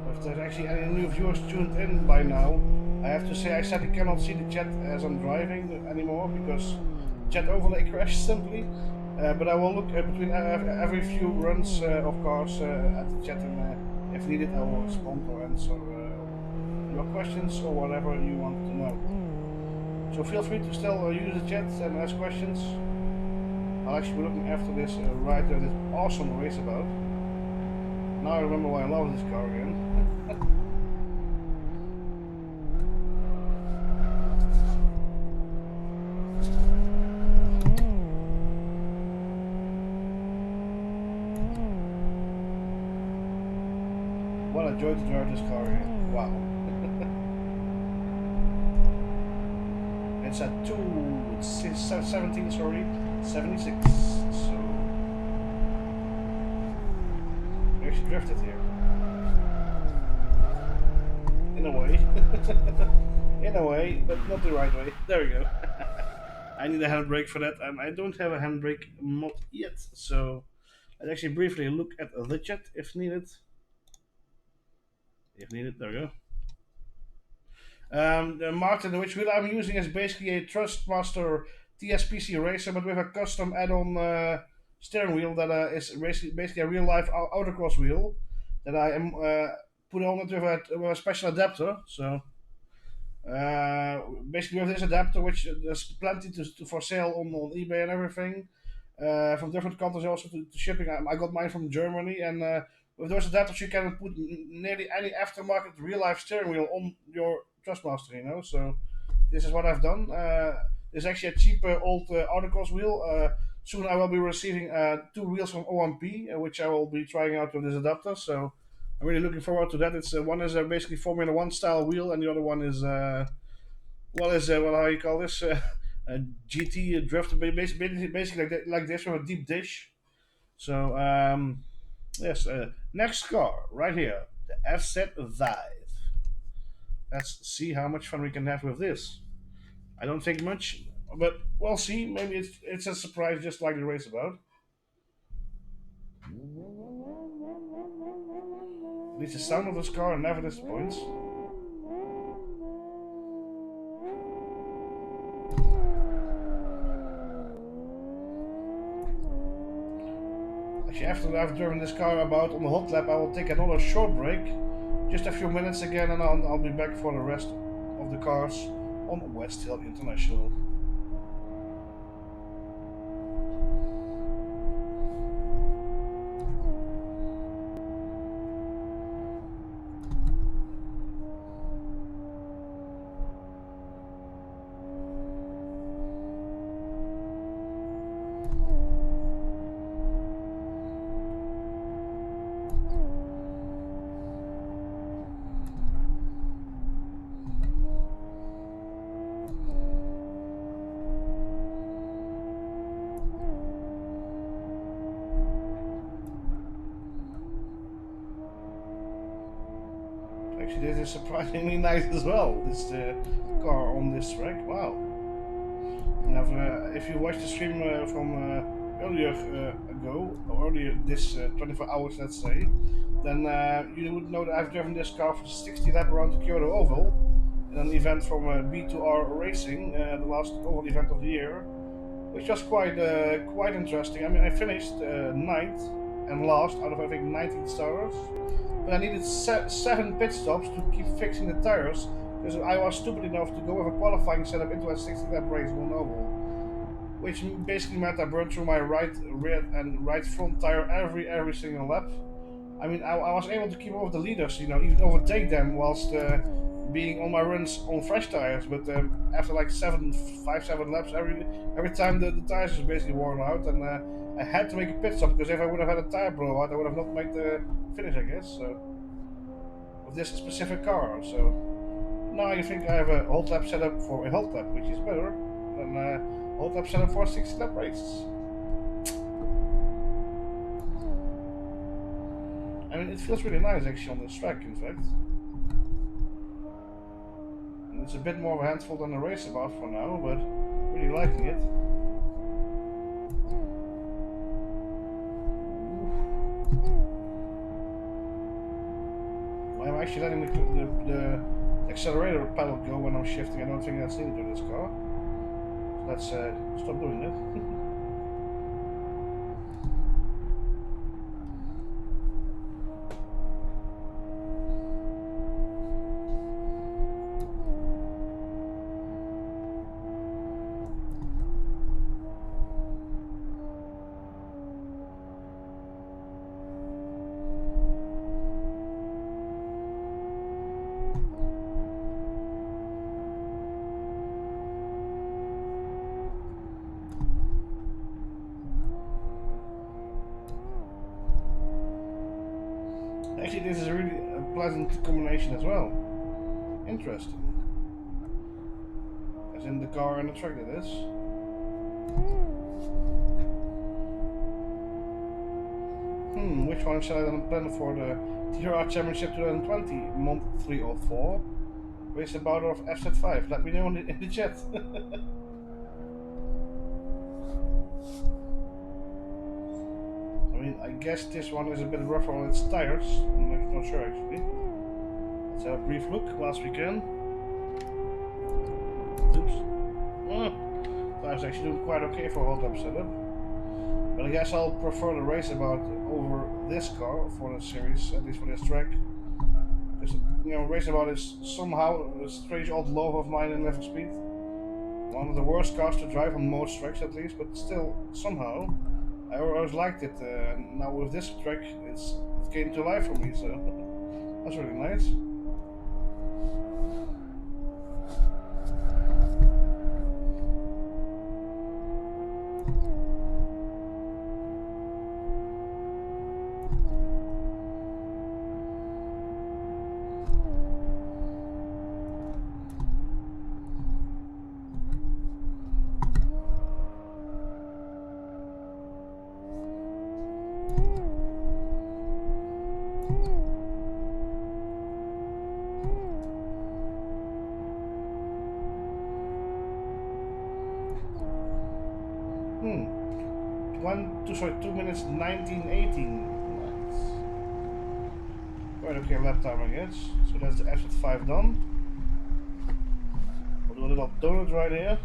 If there's actually any new viewers tuned in by now, I have to say I sadly cannot see the chat as I'm driving anymore because chat overlay crashed simply. But I will look between every few runs of cars at the chat, and if needed I will respond or answer your questions or whatever you want to know. So feel free to still use the chat and ask questions. I'll actually be looking after this this awesome race about. Now I remember why I love this car again. joy to drive this car here. Wow. It's at 17, sorry, 76. So we actually drifted here. In a way. In a way, but not the right way. There we go. I need a handbrake for that, and I don't have a handbrake mod yet, so let's actually briefly look at the chat if needed. If needed, there we go. The Martin, which wheel I'm using is basically a Trustmaster TSPC racer, but with a custom add-on steering wheel that is basically a real-life autocross wheel that I am put on it with a special adapter. So basically with this adapter, which there's plenty for sale on eBay and everything, from different countries also to shipping. I got mine from Germany, and with those adapters you can put nearly any aftermarket real life steering wheel on your Trustmaster, you know. So this is what I've done. This is actually a cheap old autocross wheel. Soon I will be receiving two wheels from OMP, which I will be trying out with this adapter. So I'm really looking forward to that. It's one is basically Formula One style wheel, and the other one is what how you call this? A GT drift, basically like this with a deep dish. So yes, next car right here, the FZ5. Let's see how much fun we can have with this. I don't think much, but we'll see. Maybe it's a surprise, just like the race about. At least the sound of this car never disappoints. Actually, after I've driven this car about on the hot lap, I will take another short break, just a few minutes again, and I'll be back for the rest of the cars on Westhill International. Actually, this is surprisingly nice as well. This car on this track. Wow. And if you watched the stream from earlier ago, or earlier this 24 hours, let's say, then you would know that I've driven this car for 60 laps around the Kyoto Oval in an event from B2R Racing, the last oval event of the year, which was quite interesting. I mean, I finished ninth and last out of I think 19 starters, but I needed 7 pit stops to keep fixing the tires because I was stupid enough to go with a qualifying setup into a 60-lap race on an oval, which basically meant I burned through my right rear and right front tire every single lap. I mean, I was able to keep up with the leaders, you know, even overtake them whilst being on my runs on fresh tires. But after like 7 laps, every time the tires was basically worn out, and I had to make a pit stop because if I would have had a tire blowout, I would have not made the finish, I guess. So with this specific car, so now I think I have a hot lap setup for a hot lap, which is better than a hot lap setup for a 60-lap race. I mean, it feels really nice actually on this track, in fact. And it's a bit more of a handful than the race about for now, but really liking it. I'm actually letting the accelerator pedal go when I'm shifting. I don't think that's needed with this car. So let's stop doing it. Actually, this is really a pleasant combination as well. Interesting. As in the car and the truck, that is. Which one shall I then plan for the TRR Championship 2020, month 304? Race about of FZ5. Let me know in the chat. I mean, I guess this one is a bit rougher on its tires. I'm not sure actually. Let's have a brief look. Last weekend. Oops. I was actually doing quite okay for a hold up setup. But I guess I'll prefer the raceabout over this car for the series, at least for this track. Because, you know, raceabout is somehow a strange old love of mine in level speed. One of the worst cars to drive on most tracks at least, but still, somehow, I always liked it. Now with this track, it came to life for me, so that's really nice. Hmm. 2 minutes 19:18. Nice. Quite okay lap time, I guess. So that's the exit 5 done. We'll do a little donut right here.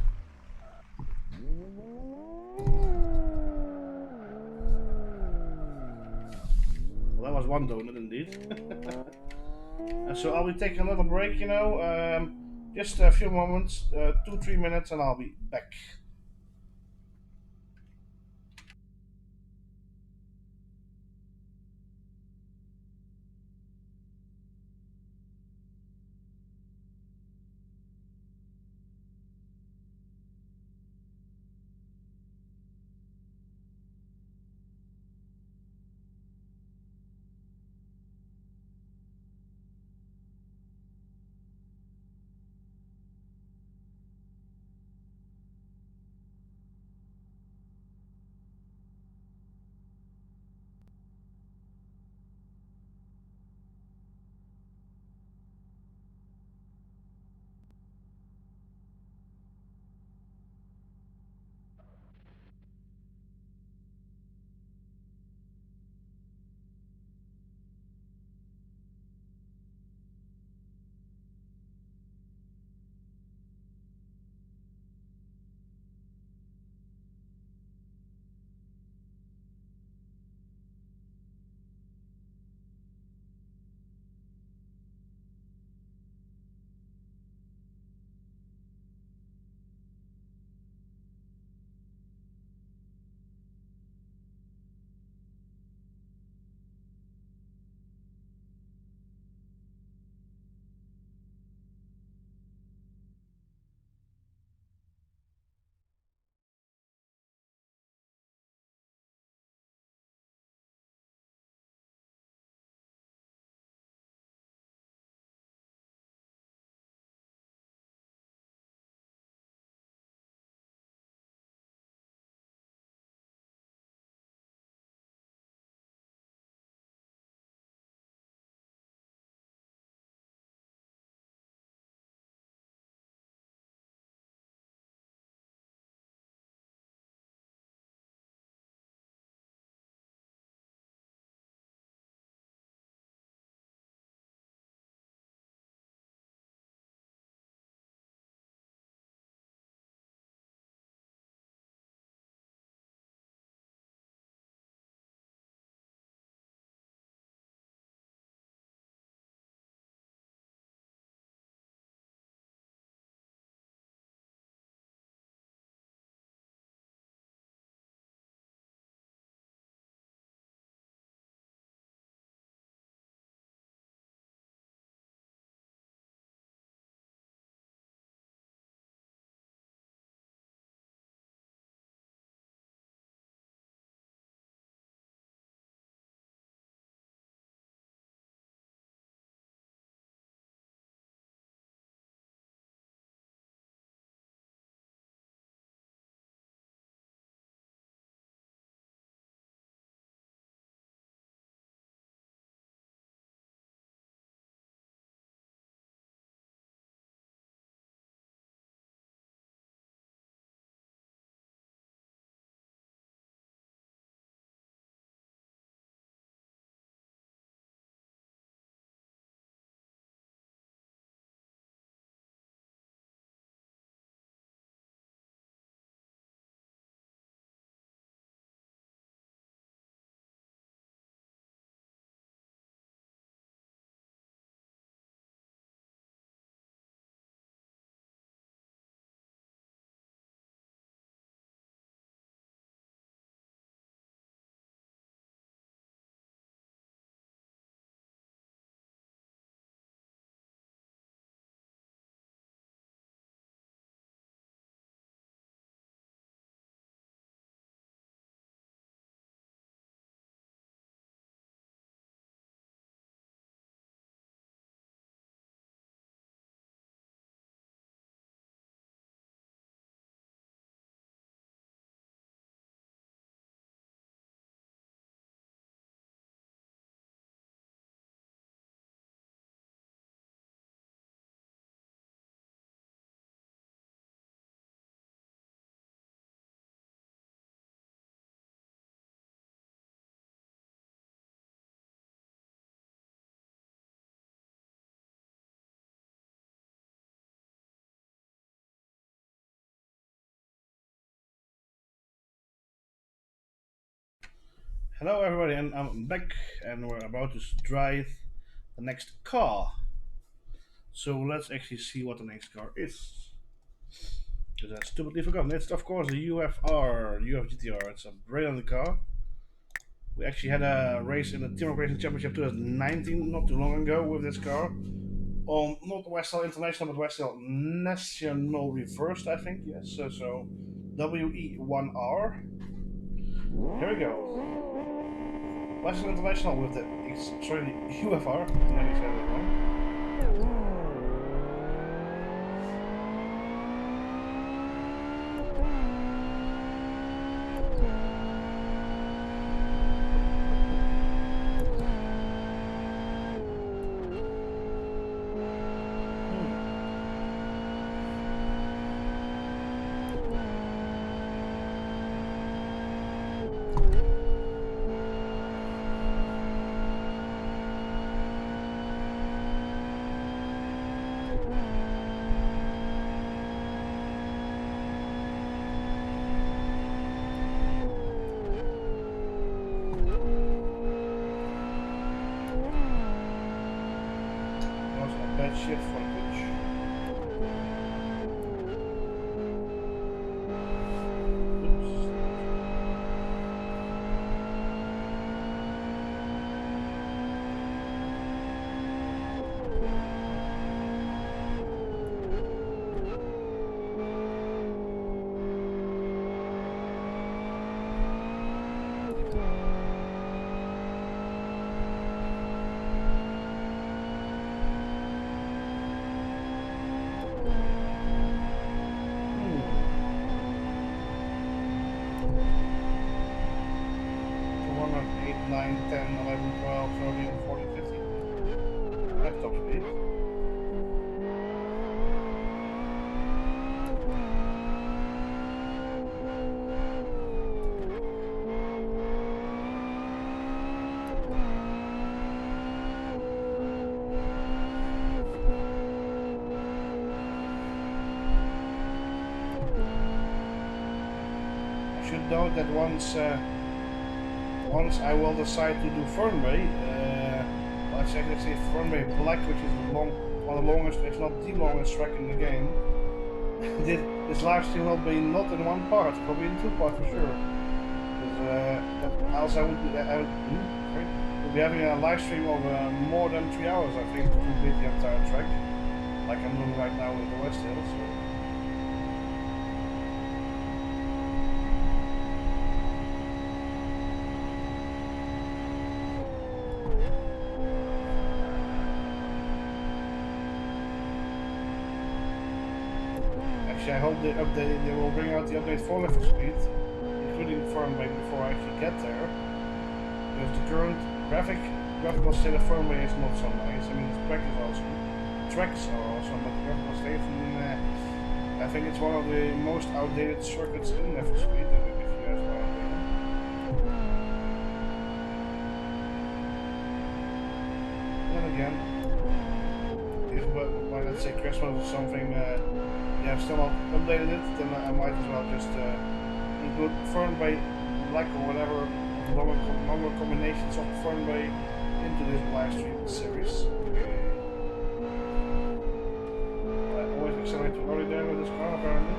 Well, that was one donut indeed. So I'll be taking a little break, you know, just a few moments, 2-3 minutes, and I'll be back. Hello everybody, and I'm back, and we're about to drive the next car. So let's actually see what the next car is. Because I stupidly forgotten. It's of course a UFR, UF GTR. It's a brilliant car. We actually had a race in the Team Racing Championship 2019, not too long ago, with this car. On not Westhill International, but Westhill National Reversed, I think. Yes, so WE1R. Here we go. Westhill International with the UFR. Maybe said it wrong. Bad shit footage. Oops. One of 8, 9, 10, 11, 12, 13, 14, 15. That's top speed. I should note that once I will decide to do Fernway, let's actually say Fernway Black, which is one of the longest, if not the longest track in the game. This live stream will be not in one part, probably in 2 parts for sure. Because else I would we'll be having a live stream of more than 3 hours, I think, to complete the entire track, like I'm doing right now with the Westhill. So. I hope they will bring out the update for Left for Speed, including Fernway, before I actually get there. Because the current graphical state of Fernway is not so nice. I mean, the track is awesome, tracks are awesome, but the graphical state, I think it's one of the most outdated circuits in Left for Speed. If you ask my opinion. Then again, if by let's say Christmas or something. Yeah, I've still not updated it, then I might as well just include Fernway Black or whatever longer combinations of Fernway into this live stream series. Okay. I always accelerate too early there with this car apparently.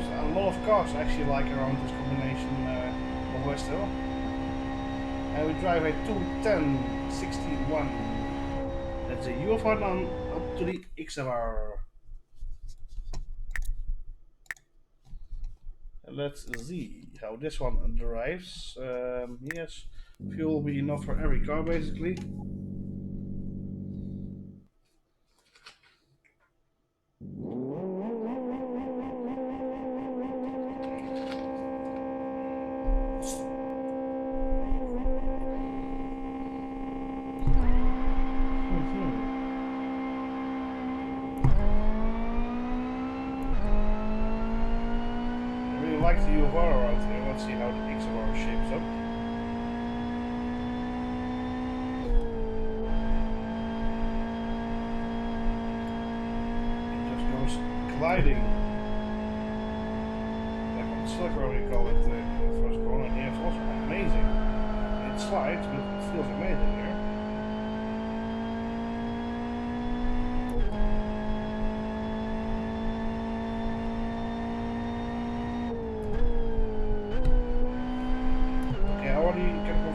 honest, a lot of cars actually like around this combination of Westhill. And we drive a 21061. That's a UFR now up to the XLR. Let's see how this one drives. Yes, fuel will be enough for every car basically. Like the UFR around here. Let's see how the XLR shapes up. It just goes gliding. Like on slicker, we call it in the first corner. And here it's also amazing. It slides, but it feels amazing here.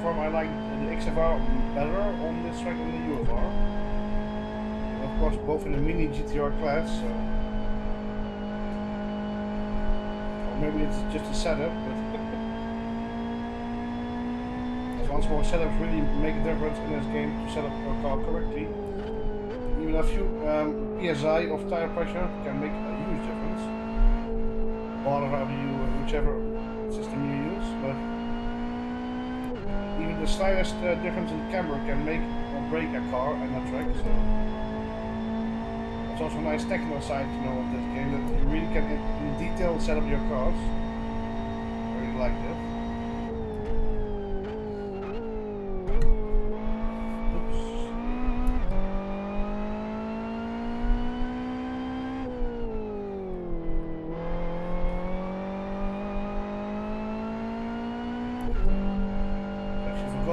I like the XFR better on this track than the UFR. And of course, both in the mini GTR class. So. Or maybe it's just a setup, but as once more, setups really make a difference in this game to set up a car correctly. Even a few PSI of tire pressure can make a huge difference. Whichever system you use, but. Even the slightest difference in camber can make or break a car and a track, so it's also a nice technical side to know of this game, that you really can in detail set up your cars. I really like this.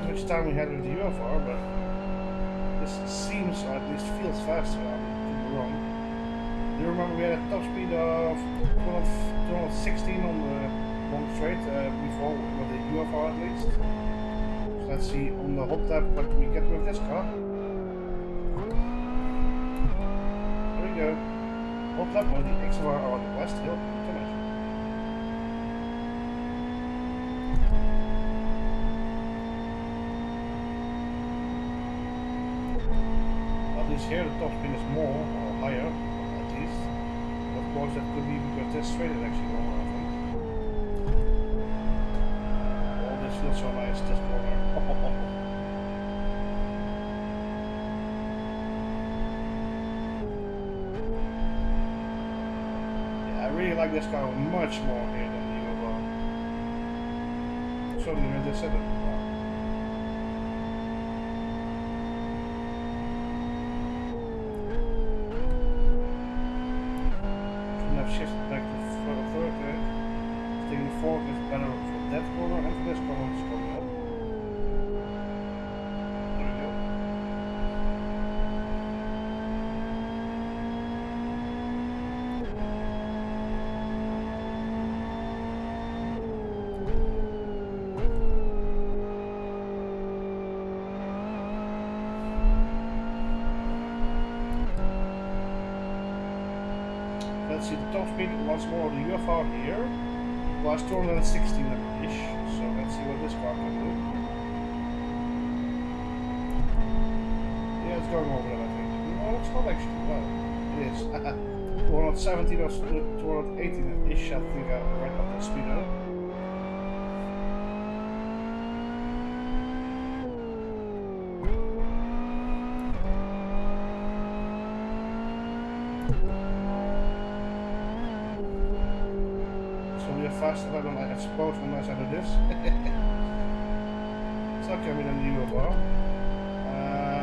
Which time we had with the UFR, but this seems, or at least feels faster. I could be wrong. Do you remember we had a top speed of 216 on the long straight before with the UFR at least? So let's see on the hot lap what we get with this car. There we go. Hot lap on the XLR or the Westhill International. Here the top spin is more or higher at least. Of course that could be because this straight is actually longer, I think. Oh, this feels so nice, this corner. Yeah, I really like this car much more here than the UFR. Certainly with this setup. Shift back to third. Taking forward is better for that corner and for this corner is coming up. There we go. Let's see the top speed once more. The UFR here was 216-ish, so let's see what this car can do. Yeah, it's going over that, I think. No, it's not actually. Well, it is. 217 or 218-ish, I think, right up the speedo. Faster than I suppose unless I do this. It's not coming in the UFR.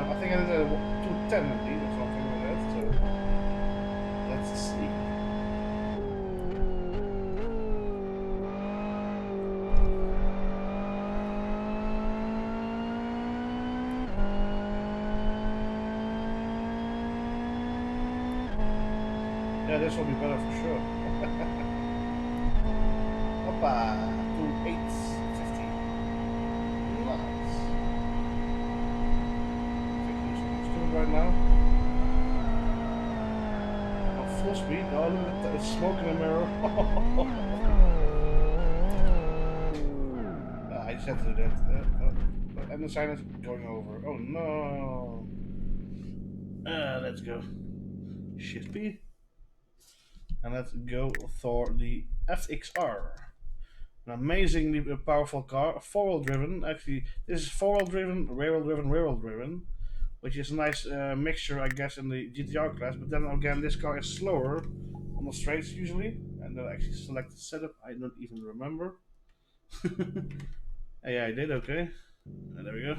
I think I did a 210 indeed or something like that. So let's see. Yeah, this will be better for sure. Hoppa! To 850. Nice. I think I'm supposed to do it right now. Oh, full speed. Oh, look at that. It's smoke in the mirror. I just had to do that. And the sign is going over. Oh no. Let's go. Shift B. And let's go for the FXR. An amazingly powerful car, four-wheel driven. Actually, this is four-wheel driven, rear-wheel driven, rear-wheel driven, which is a nice mixture, I guess, in the GTR class. But then again, this car is slower on the straights usually. And then I actually select the setup. I don't even remember. Yeah, I did. Okay. There we go.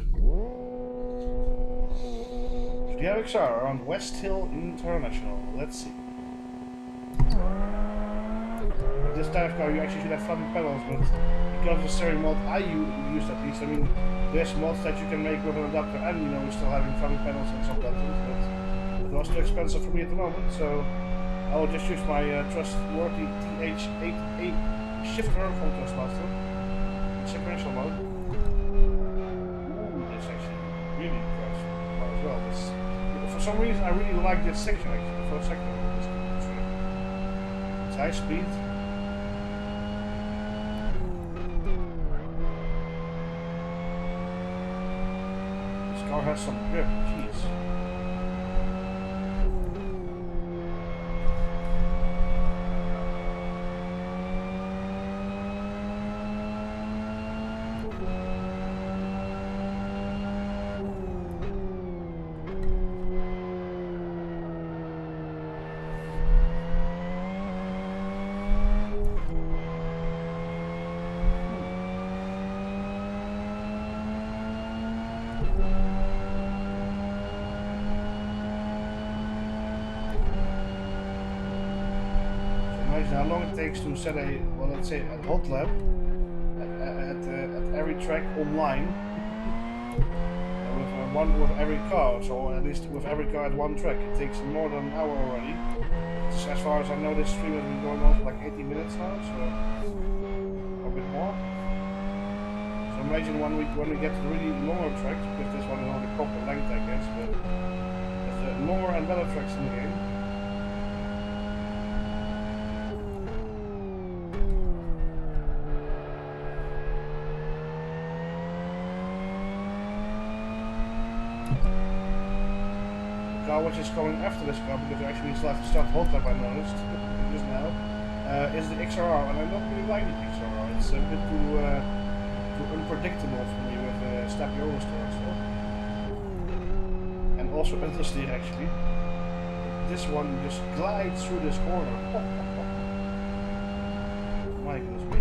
So the FXR around Westhill International. Let's see. This type of car, you actually should have flappy pedals, but because of the steering mod I use at least, I mean, there's mods that you can make with an adapter and, you know, still having flappy pedals and some buttons, but it was too expensive for me at the moment, so I will just use my trustworthy TH8A shifter from Trustmaster, sequential mode. Ooh, it's actually really close as well. For some reason, I really like this section, actually, the first section of this track. It's high speed. Car has some grip, jeez. How long it takes to set a, well, let's say a hot lap at every track online with every car, so at least with every car at one track. It takes more than an hour already. So as far as I know, this stream has been going on for like 80 minutes now, so a bit more. So imagine when we get to the really longer tracks, because this one is only proper length, I guess, but there's the longer and better tracks in the game. Which is coming after this car, because I actually still have to start hot lap, I noticed just now, is the XRR, and I don't really like the XRR. It's a bit too unpredictable for me with Step Eurostar and stuff. And also Understeer actually. This one just glides through this corner. My goodness me.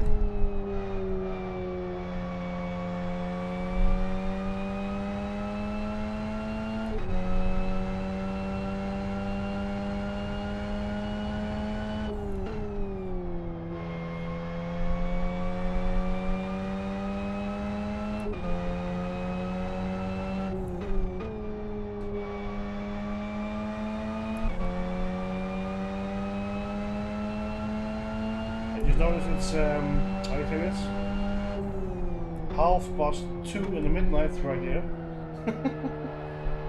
Notice it's, how do you say this? 2:30 in the midnight right here.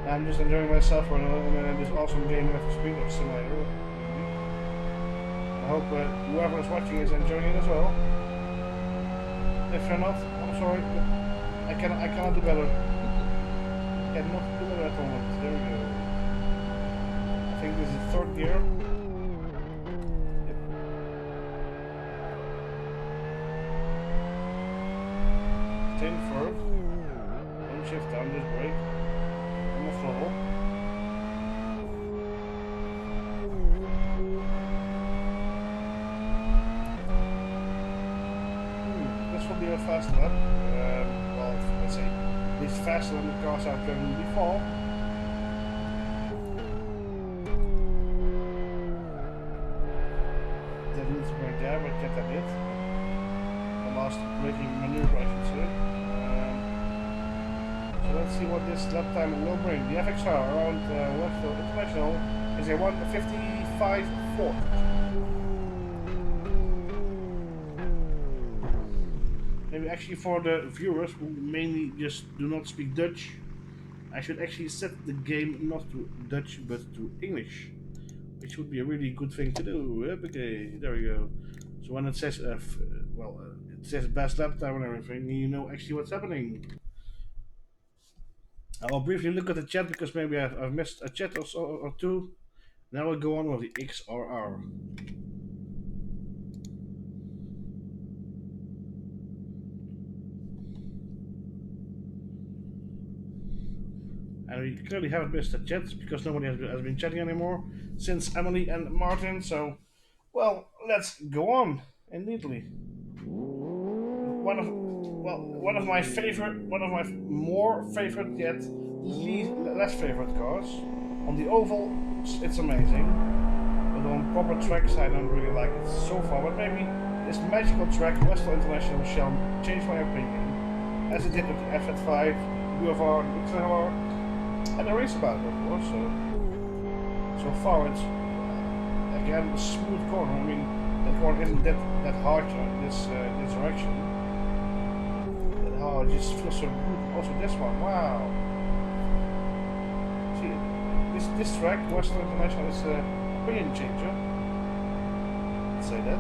I'm just enjoying myself for this awesome game of Speed Up Simulator. I hope whoever is watching is enjoying it as well. If you're not, I'm sorry, but I cannot do better. I cannot do better at the moment. There we go. I think this is third gear. Forward, one shift down, just brake, on the throttle. This will be a fast lap. Well, let's say at least faster than the cars I've driven before. Didn't need to brake there, but get that hit. The last braking maneuver, I should say. So let's see what this lap time will bring. The FXR around Westhill International is a 1:55.4. Maybe actually for the viewers who mainly just do not speak Dutch, I should actually set the game not to Dutch but to English, which would be a really good thing to do. Okay, there we go. So when it says, it says best lap time and everything, you know actually what's happening. I'll briefly look at the chat because maybe I've missed a chat or two. Now we'll go on with the XRR. And we clearly haven't missed a chat because nobody has been chatting anymore since Emily and Martin. So, well, let's go on. Indeedly, one of my favorite, one of my more favorite yet less favorite cars. On the oval, it's amazing, but on proper tracks, I don't really like it so far. But maybe this magical track, Westhill International, shall change my opinion, as it did with the F5, UFR, XLR, and the race about it, of course. So far, it's again a smooth corner. I mean, that corner isn't that hard in this direction. Oh, it just feels so good. Also, this one, wow. See, this track, Western International, is a opinion changer. Let's say that.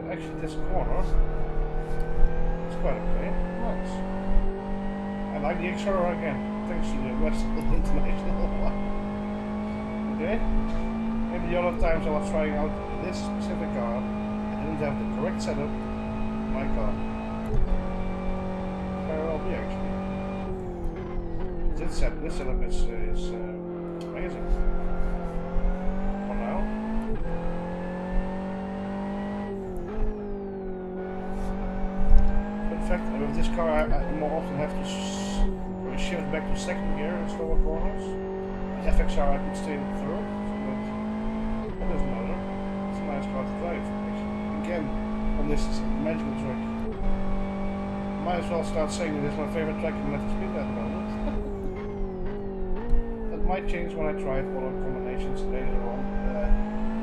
Actually, this corner is quite okay. Nice. I like the XR again, thanks to the Westhill International one. Okay. Maybe the other times I was trying out this specific car, I didn't have the correct setup in my car. Very well be actually. This setup is amazing. For now. In fact, with this car I more often have to shift back to second gear in slower corners. The FXR I could stay in third, so that doesn't matter. It's a nice car to drive. Actually. Again, on this magical track. Might as well start saying that it's my favorite track in Electric Speed at the moment. That might change when I try it other combinations later on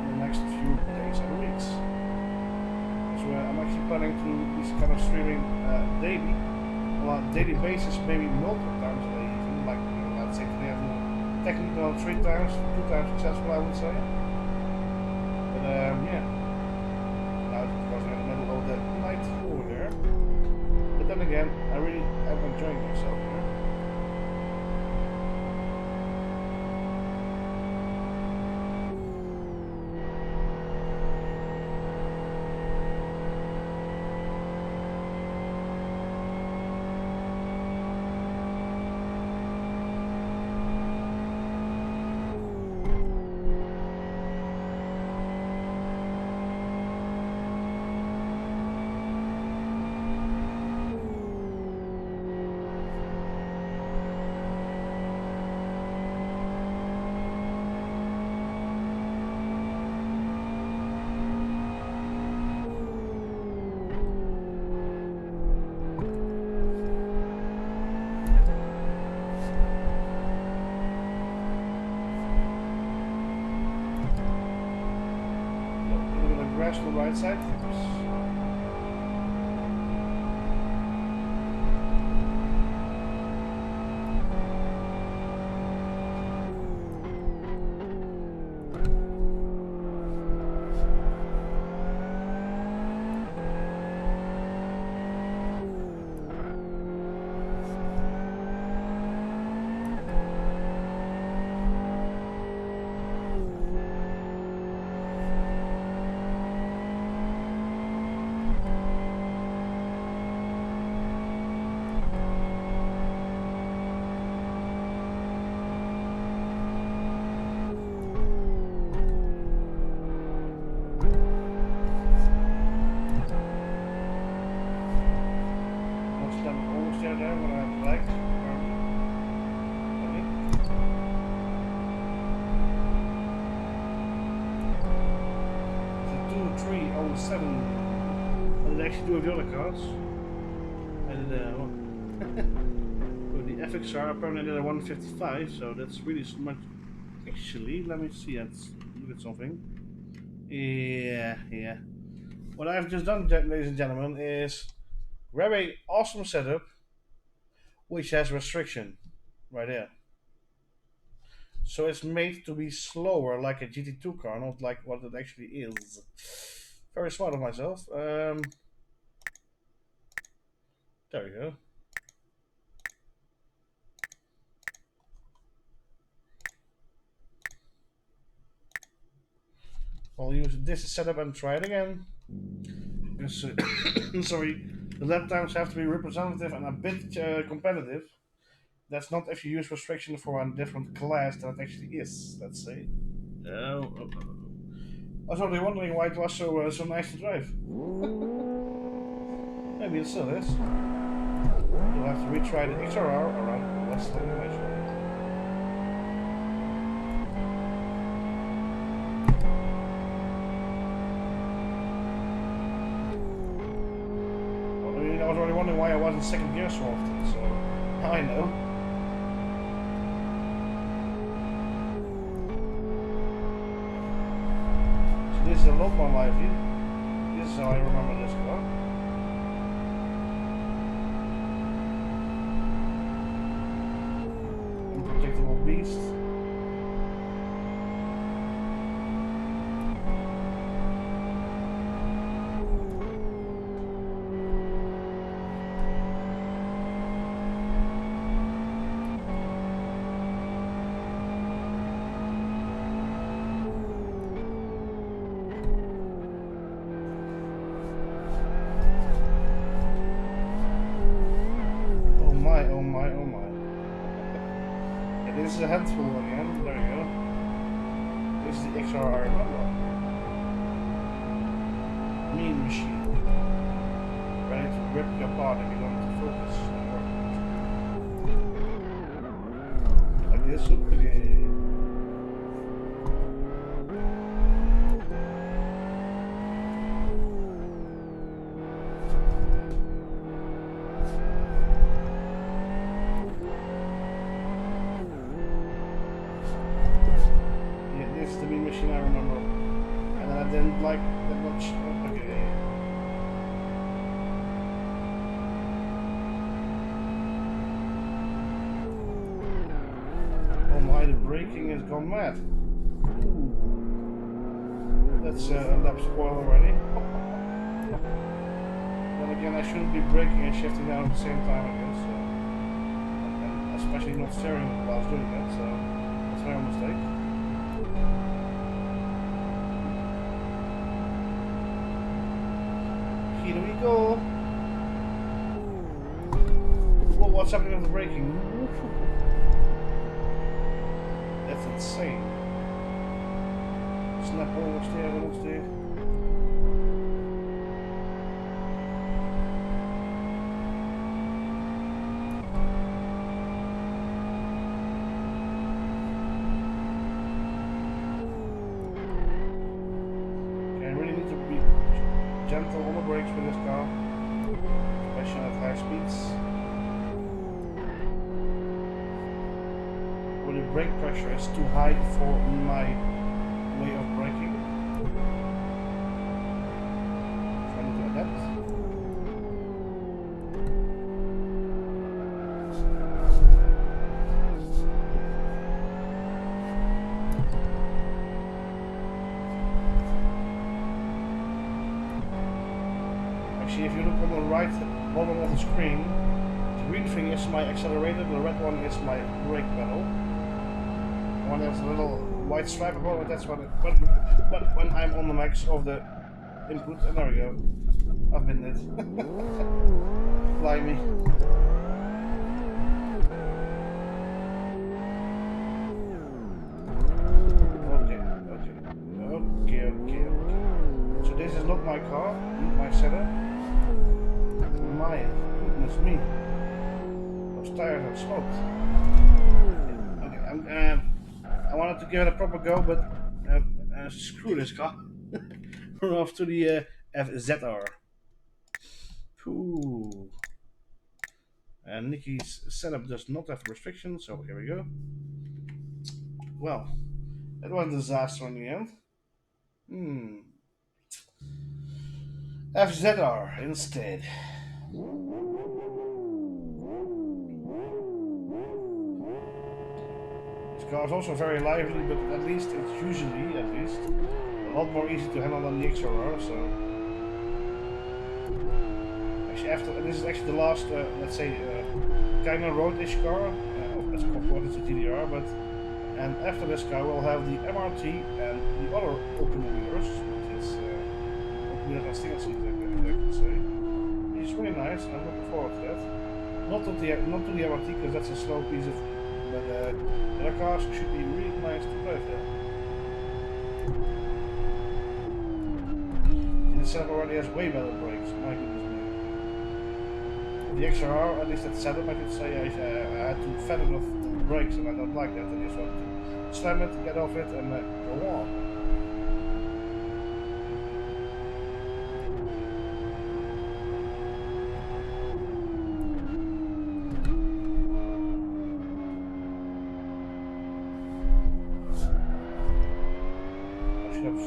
in the next few days and weeks. I'm actually planning to do this kind of streaming daily, on a daily basis, maybe multiple times a day, even like let's say today I've technically 3 times, 2 times successful, I would say. But yeah, now of course I'm in the middle of the night over there. But then again, I really am enjoying myself here. To the right side. There when I like. 107. What did I actually do with the other cars? I did with the FXR apparently I did a 155, so that's really much. Actually, let me see. Let's look at something. Yeah. What I've just done, ladies and gentlemen, is grab a awesome setup which has restriction right there. So it's made to be slower, like a GT2 car, not like what it actually is. Very smart of myself. There we go. I'll use this setup and try it again. Because, sorry, the lap times have to be representative and a bit competitive. That's not if you use restriction for a different class than it actually is, let's say. I was already wondering why it was so nice to drive. Maybe it still is. You'll have to retry the XRR around Westhill eventually. Well, I mean, I was already wondering why I was in second gear so often, so now I know. So this is a lot more lively. This is how I remember this car. Unpredictable beast. Oh my. Yeah, this is a handful again. There you go. This is the XR I remember. Mean machine. Ready to rip you apart if you don't focus. Like this. Okay. This is the mean machine I remember. And then I didn't like that much. Okay. Oh my, the braking has gone mad. Ooh. That's a lap spoil already. Then again, I shouldn't be braking and shifting down at the same time, I guess. And especially not steering while I was doing that, so that's my own mistake. Here we go. Whoa, what's happening with the braking? That's insane. Snap almost there, almost there. Okay, I really need to be gentle on the brakes with this car, especially at high speeds. When the brake pressure is too high for my way of braking. Trying to adapt. Actually, if you look on the right bottom of the screen, the green thing is my accelerator, the red one is my brake pedal. The one that's a little white stripe above it, that's when I'm on the max of the input, and there we go. I've been it. Fly me. Okay. So this is not my car, my setup. My goodness me. Those tires are smoked. Okay, I wanted to give it a proper go, but screw this car. We're off to the FZR. Ooh. And Nikki's setup does not have restrictions, so here we go. Well, it was a disaster in the end. Hmm. FZR instead. This car is also very lively, but at least it's usually, at least, a lot more easy to handle than the XRR, so... Actually, after this is actually the last, let's say, kind of roadish car. Of course, it's a TDR, but... And after this car, we'll have the MRT and the other open wheelers, which is open wheelers and single seat, I can say. Which is really nice, and I'm looking forward to that. Not to the MRT, because that's a slow piece of... But the other cars should be really nice to drive there. The setup already has way better brakes, my goodness me. The XRR, at least that setup, I could say, I had to fend it off the brakes, and I don't like that. I just want to slam it, get off it, and go on. I should have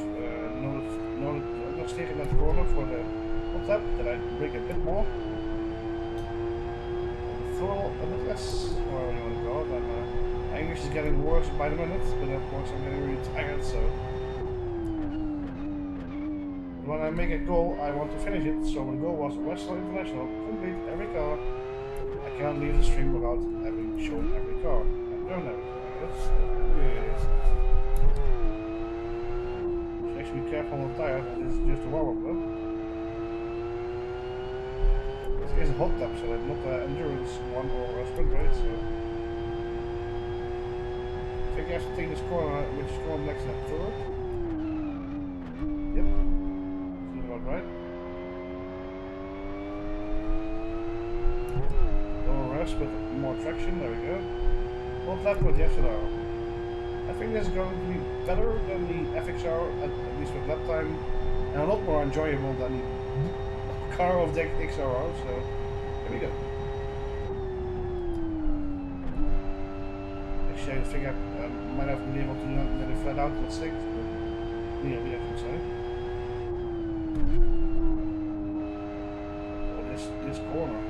not steering in that corner for the hot tap, that I brake a bit more. Throttle a bit less, or whatever you want to call it. My English is getting worse by the minute, but of course I'm getting really tired, so... When I make a goal, I want to finish it, so my goal was Westhill International, complete every car. I can't leave the stream without having shown every car. I've shown every car, yes. Yes. So actually be careful on the tires, this is just a warm-up though. This is a hot lap, so it's not an endurance one or a sprint race, so... I think I have to take this corner, which is corner next to that third. Yep. Seems about right. Lower rest, but more traction, there we go. Hot lap with the FZR. I think this is going to be better than the FXR, at least with lap time, and a lot more enjoyable than the car of the XRR, so here we go. Actually, I think I might have been able to let it flat out with 6, but nearly, I should say. Oh, this corner.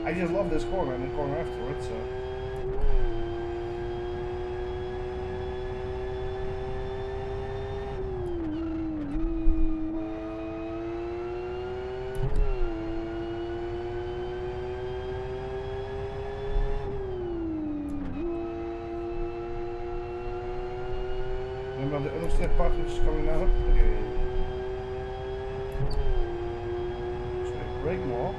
I just love this corner and the corner afterwards, so... Remember the other step part which is coming now? Okay. So I brake more.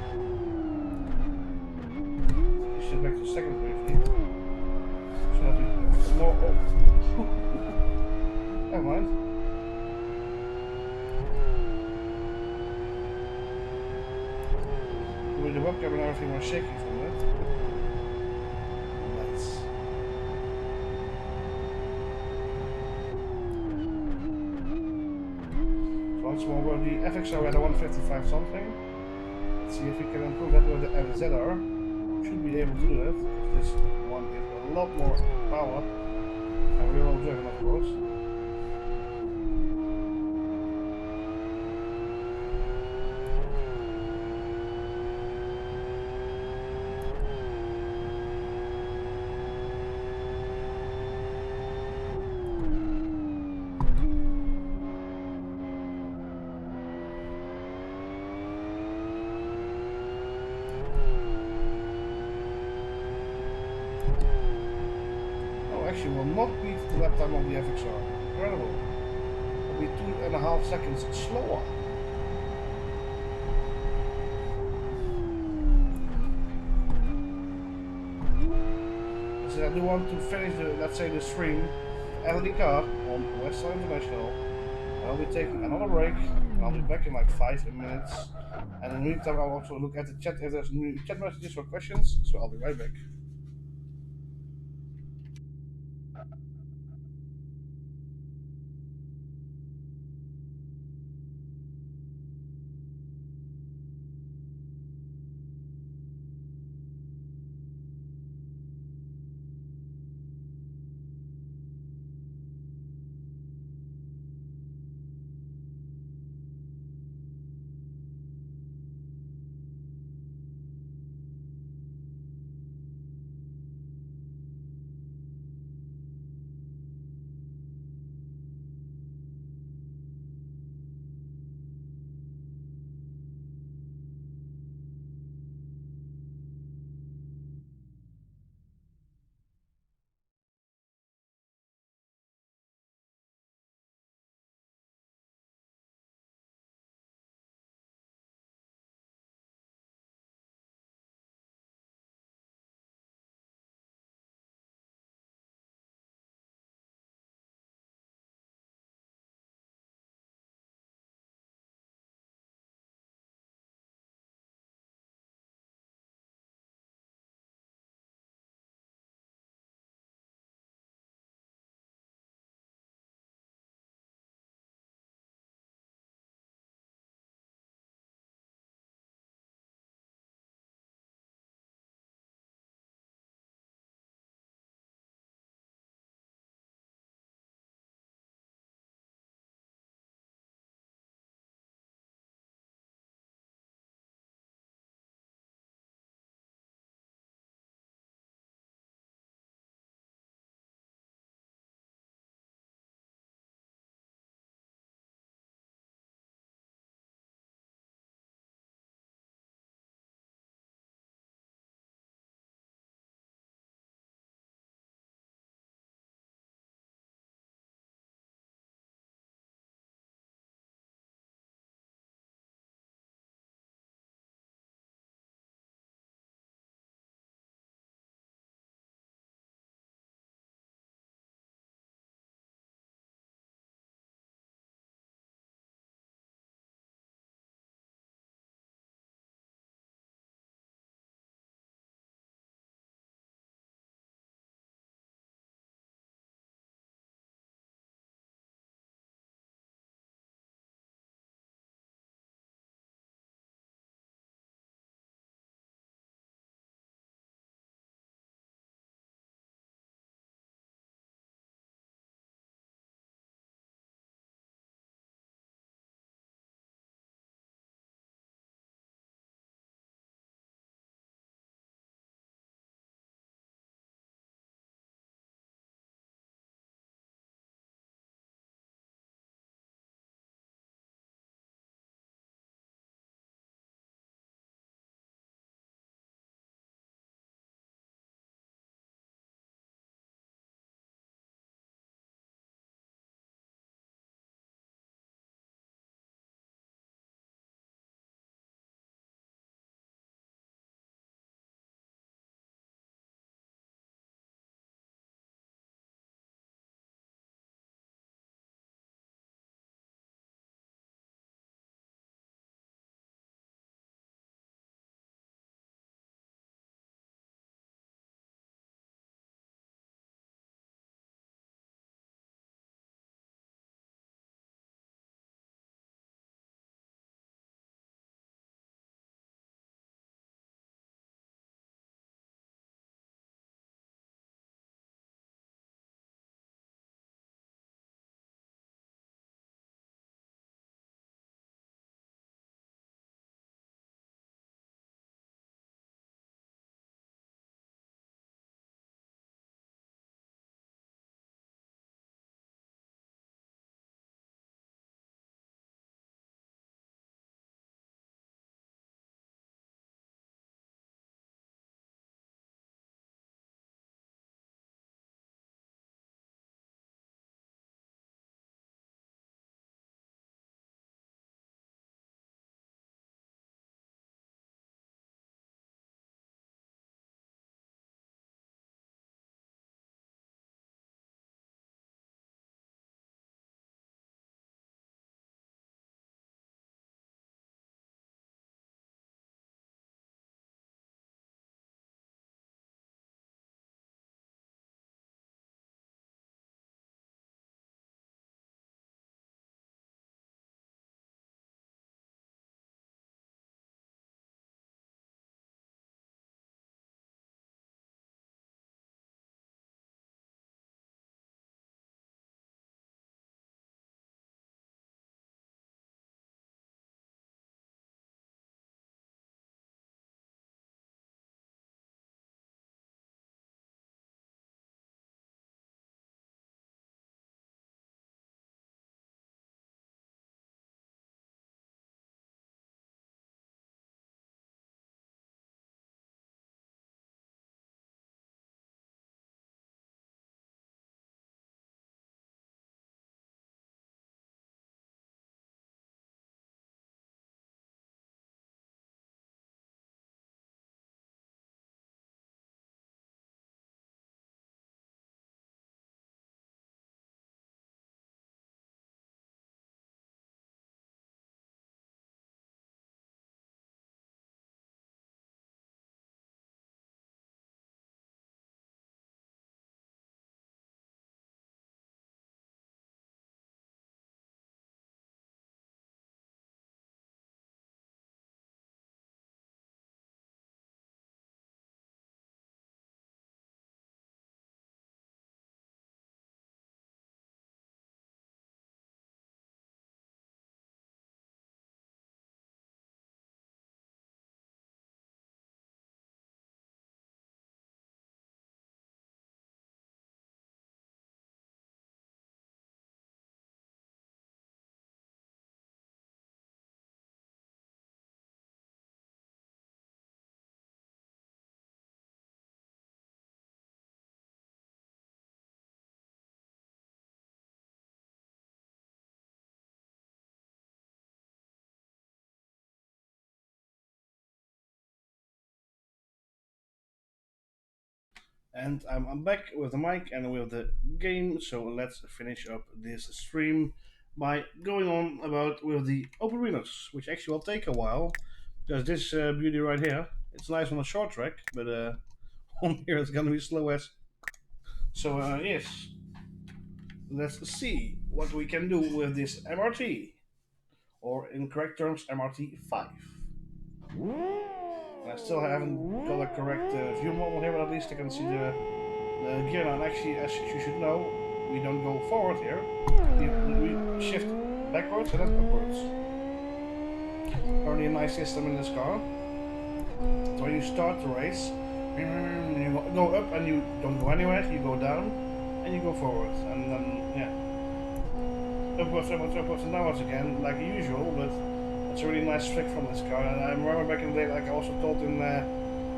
You should back to second briefly. So that we more oh. Never mind. With the webcam and everything was shaky from that. Nice. Once more with the FXR at a 155 something. Let's see if we can improve that with the FZR. Should be able to do that, because this one is a lot more power and real well driven, of course. Actually will not beat the lap time on the FXR. Incredible. It'll be 2.5 seconds slower. So I do want to finish the, let's say, the stream and the car on Westhill International. I'll be taking another break and I'll be back in like 5 minutes. And in the meantime I'll also look at the chat if there's new chat messages or questions, so I'll be right back. And I'm back with the mic and with the game, so let's finish up this stream by going on about with the open winners, which actually will take a while, because this beauty right here, it's nice on a short track, but on here it's gonna be slow as. So yes, let's see what we can do with this MRT, or in correct terms, MRT 5. I still haven't got a correct view model here, but at least I can see the gear. And actually, as you should know, we don't go forward here. We shift backwards and then upwards. Apparently a nice system in this car. So when you start the race, you go up and you don't go anywhere, you go down and you go forward. And then, yeah, upwards, upwards, upwards and downwards again, like usual, but it's a really nice trick from this car. And I remember back in the day, like I also told in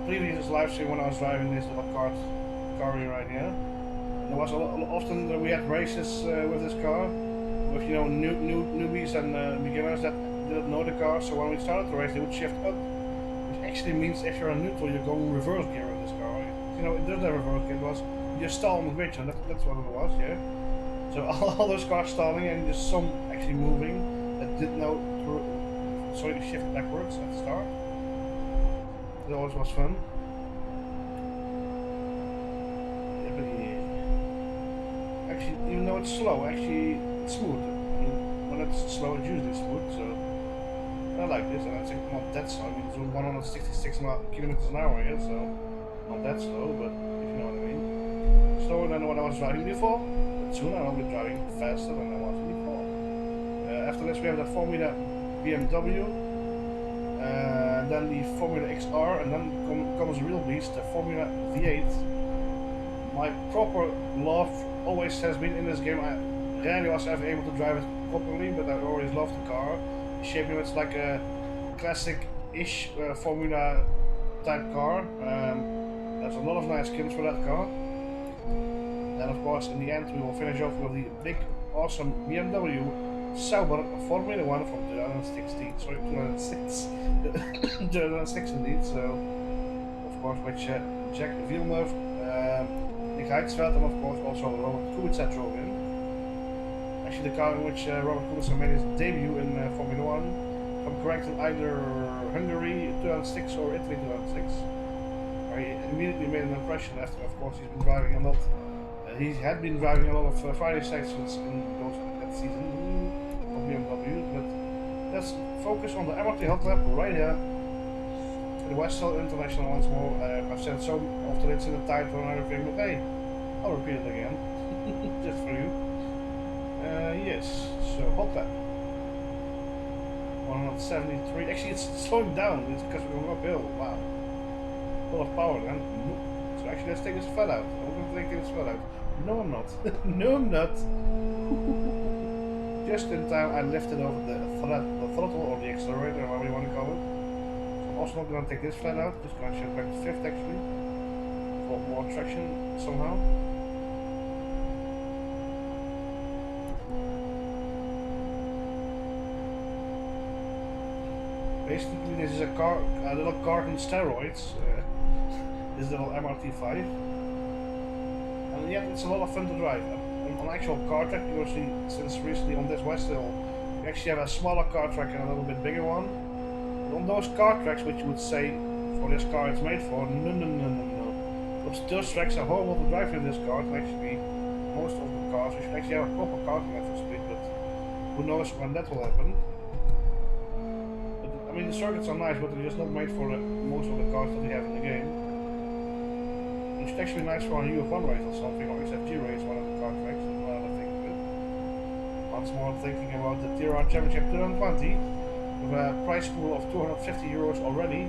previous live stream when I was driving this little car right here. There was often we had races with this car with newbies and beginners that didn't know the car. So when we started the race, they would shift up, which actually means if you're on neutral, you're going reverse gear in this car. It doesn't have reverse gear. It was you just stall on the bridge, and that's what it was. Yeah. So all those cars stalling and just some actually moving that didn't know so you shift backwards at the start. It always was fun. Actually, even though it's slow, actually it's smooth. I mean, when it's slow, it's usually smooth. So I like this, and I think not that slow. I mean, it's 166 kilometers an hour here, so not that slow, but if you know what I mean. Slower than what I was driving before, but soon I will be driving faster than I was before. After this, we have the Formula BMW, then the Formula XR, and then comes a real beast, the Formula V8. My proper love always has been in this game. I rarely was ever able to drive it properly, but I always loved the car. The shape of it's like a classic-ish Formula type car. There's a lot of nice skins for that car. Then of course in the end we will finish off with the big awesome BMW Sauber Formula 1 from 2016. Sorry, 2006. 2006 indeed. So of course which Jack Villeneuve, Nick Heidfeld, and of course also Robert Kubica drove in. Actually the car in which Robert Kubica made his debut in Formula 1, if I'm correct, in either Hungary 2006 or Italy 2006. Where he immediately made an impression after, of course, he's been driving a lot. He had been driving a lot of Friday sections in that season of BMW, but let's focus on the MRT hot lap right here. The Westhill International once more. I've said so often it's in the title and everything, but hey, I'll repeat it again, just for you. Yes, so hot lap. 173. Actually, it's slowing down. It's because we're going uphill. Wow, a lot of power then. So actually, let's take this flat out. I'm going to take this flat out. No, I'm not. No, I'm not. Just in time, I lifted over the throttle or the accelerator, whatever you want to call it. Also not going to take this flat out, just going to shift back to fifth actually, for more traction somehow. Basically this is a little car on steroids, this little MRT5, and yet it's a lot of fun to drive. On actual car track, you will see since recently on this Westhill, we actually have a smaller car track and a little bit bigger one. On those car tracks, which you would say for this car it's made for, no. Those tracks are horrible to drive in this car. It's actually most of the cars. We should actually have a proper car track for speed, but who knows when that will happen. But, I mean, the circuits are nice, but they're just not made for most of the cars that we have in the game. It should actually be nice for a UF1 race or something, or XFG race, one of the car tracks. Another thing of it. Once more, I'm thinking about the TRR Championship 2020. With a prize pool of €250 already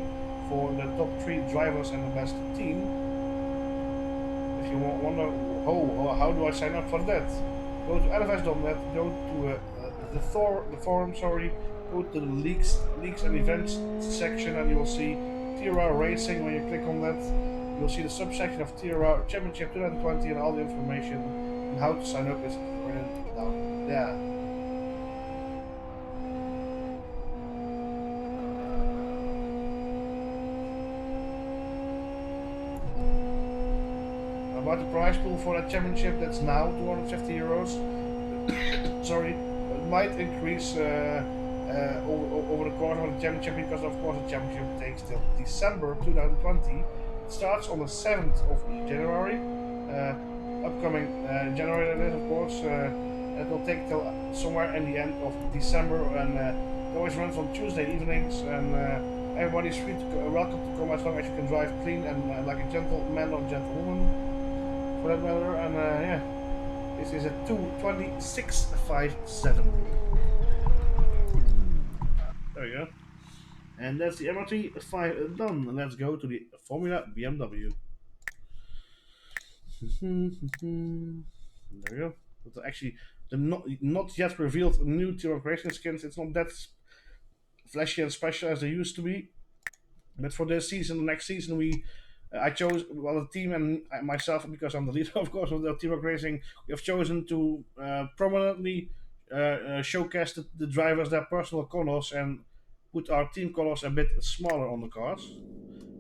for the top 3 drivers and the best team. If you wonder, how do I sign up for that? Go to LFS.net, go to the forum, go to the leaks and events section, and you will see TRR Racing. When you click on that, you will see the subsection of TRR Championship 2020, and all the information on how to sign up is written down there. about the prize pool for that championship. That's now €250. Sorry, it might increase over the course of the championship because of course the championship takes till December 2020. It starts on the 7th of January. Upcoming January, that is, of course. It will take till somewhere in the end of December, and it always runs on Tuesday evenings. And everybody's free welcome to come as long as you can drive clean and like a gentleman or gentlewoman, for that matter. And yeah, this is a 226.57. There we go. And that's the MRT 5 done. Let's go to the Formula BMW. There we go. But actually, the not yet revealed new team operation skins. It's not that flashy and special as they used to be. But for this season, the next season, I chose, well, the team and myself, because I'm the leader, of course, of the team of racing. We have chosen to prominently showcase the drivers their personal colors and put our team colors a bit smaller on the cars.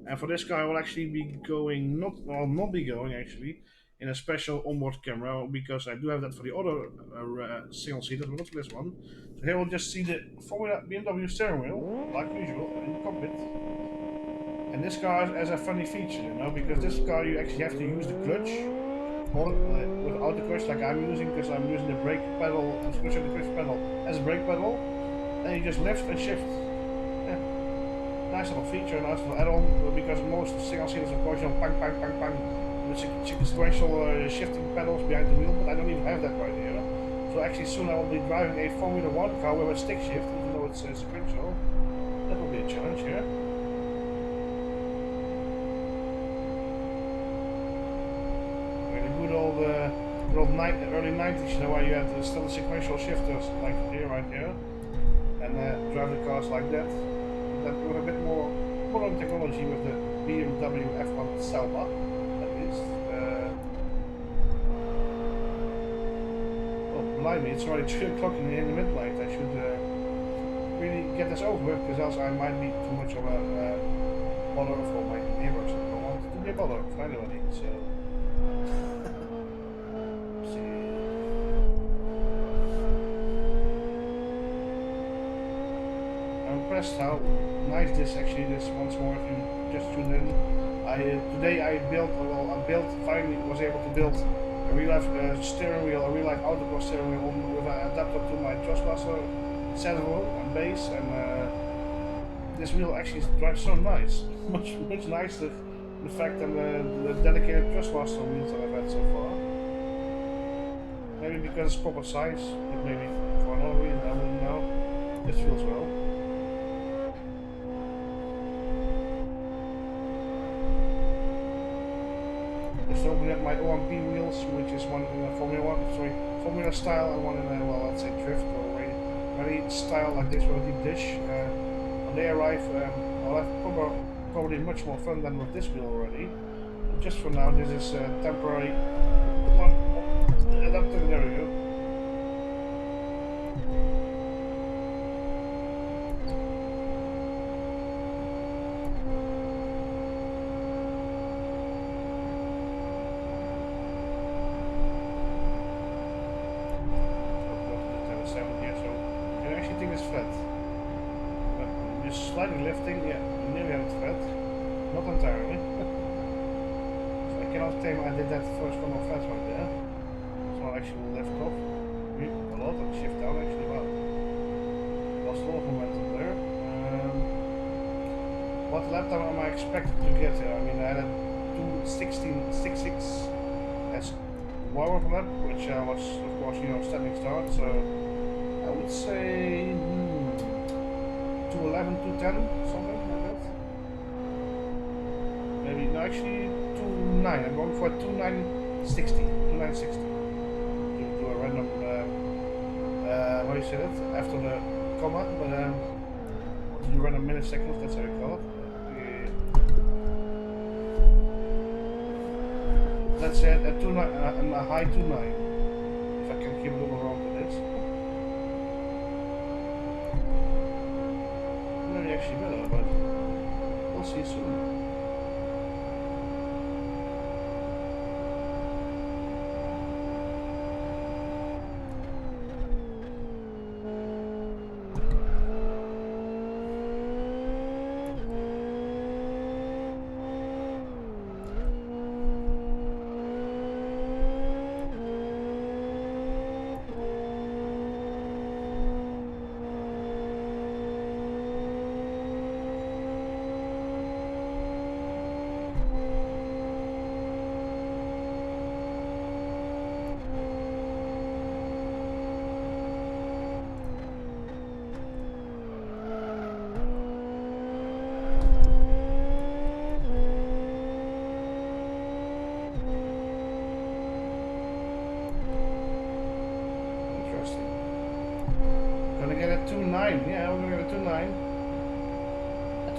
And for this car, I will actually be going not be going actually in a special onboard camera, because I do have that for the other single seaters, but not for this one. So here we'll just see the Formula BMW steering wheel, like usual, in the cockpit. And this car has a funny feature, because this car you actually have to use the clutch without the clutch, like I'm using, because I'm using the brake pedal and switching the clutch pedal as a brake pedal. Then you just lift and shift. Yeah. Nice little feature, nice little add-on, because most single seaters, of course, pang, pang, pang, pang, with sequential shifting pedals behind the wheel, but I don't even have that right here. So actually soon I will be driving a Formula 1 car with a stick shift, even though it's sequential. That will be a challenge here. Good old early 90s, where you had still the sequential shifters like here, right here, and drive the cars like that. That with a bit more modern technology with the BMW F1 Selma, at least. Oh, blimey, it's already 3 o'clock in the midnight. I should really get this over with, because else I might be too much of a bother for my neighbors. I don't want to be a bother for anybody, so. How nice this actually is. Once more, if you just tune in, today I finally was able to build a real life steering wheel, a real life autocross steering wheel with an adapter to my thrustmaster saddle and base, and this wheel actually drives so nice, much nicer the fact than the dedicated thrustmaster wheels that I've had so far. Maybe because it's proper size, maybe for another reason, I wouldn't know. This feels well. Opening up my OMP wheels, which is one in a Formula style, and one in a, well, let's say drift or rally style, like this with a deep dish. When they arrive, I'll have probably much more fun than with this wheel already. But just for now, this is temporary one adapter. There we go. Slightly lifting, yeah, nearly have it flat. Not entirely. So I cannot claim I did that first one of flat right there. So I actually will lift off a lot and shift down actually. Wow. Lost a lot of momentum there. What lap time am I expected to get here? I mean, I had a 2:16.66 as warm-up lap, which was of course, standing start, so I would say 2:11, 2:10, something like that. Maybe, no, actually 2:09. I'm going for 2:09.60. 2:09.60. To do a random, how you say that? After the comma, but to do random milliseconds, that's how you call it. Let's say at 2:09, a high 2:09. If I can keep a little around to this. Actually better, but we'll see soon.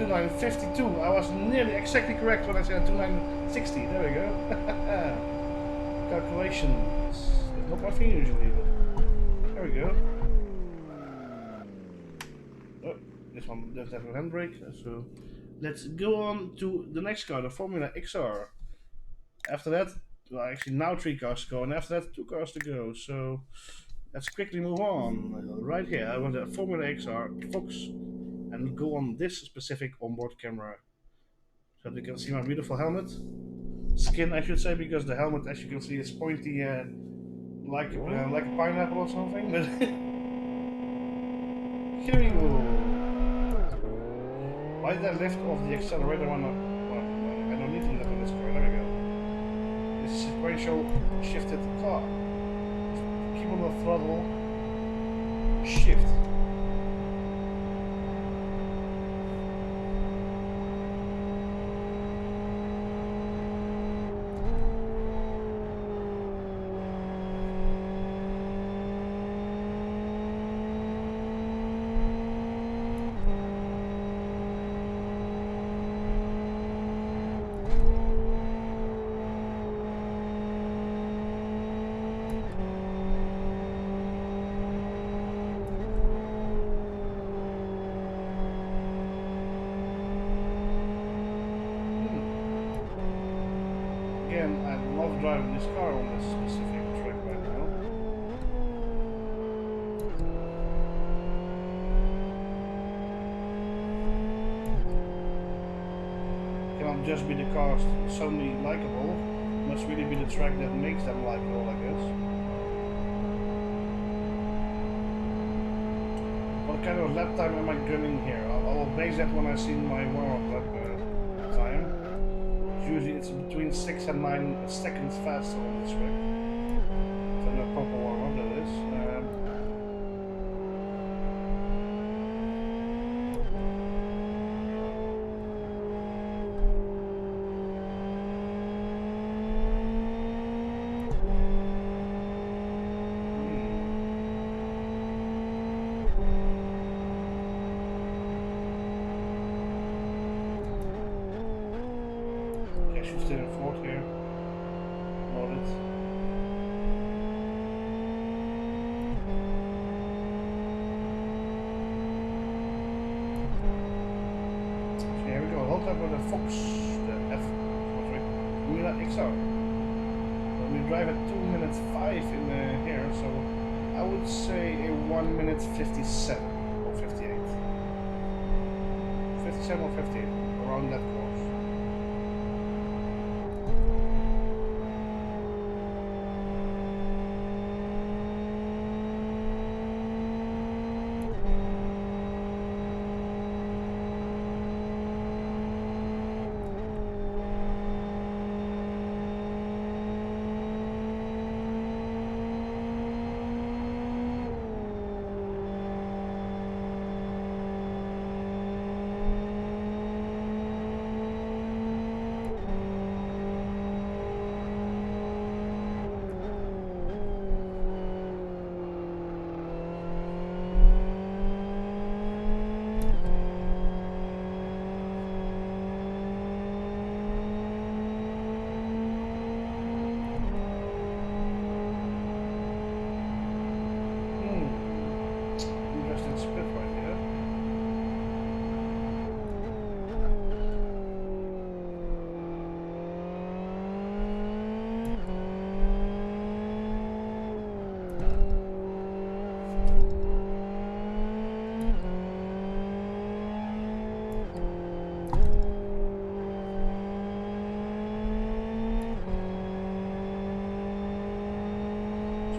2952. I was nearly exactly correct when I said 2960. There we go. Calculations. It's not my thing usually, but there we go. Oh, this one doesn't have a handbrake, so let's go on to the next car, the Formula XR. After that, well, actually now 3 cars to go, and after that 2 cars to go. So let's quickly move on. Right here, I want a Formula XR focus and go on this specific onboard camera, so that you can see my beautiful helmet. Skin, I should say, because the helmet, as you can see, is pointy, like a pineapple or something. But here we go. Why did I lift off the accelerator when I don't need to lift on this car? There we go. This is sequential shifted car. Keep on the throttle. Shift. Again, I love driving this car on this specific track right now. Cannot just be the cars suddenly likable, must really be the track that makes them likable, I guess. What kind of lap time am I gunning here? I'll base that when I see my warm-up lap time. Usually it's between 6 and 9 seconds faster on this track than a proper warm-up, that is. She's still in fourth here. Loaded. So here we go. Hold up with the Fox, the F, Formula XR. So we drive at 2 minutes 5 in here, so I would say a 1 minute 57 or 58. 57 or 58, around that course.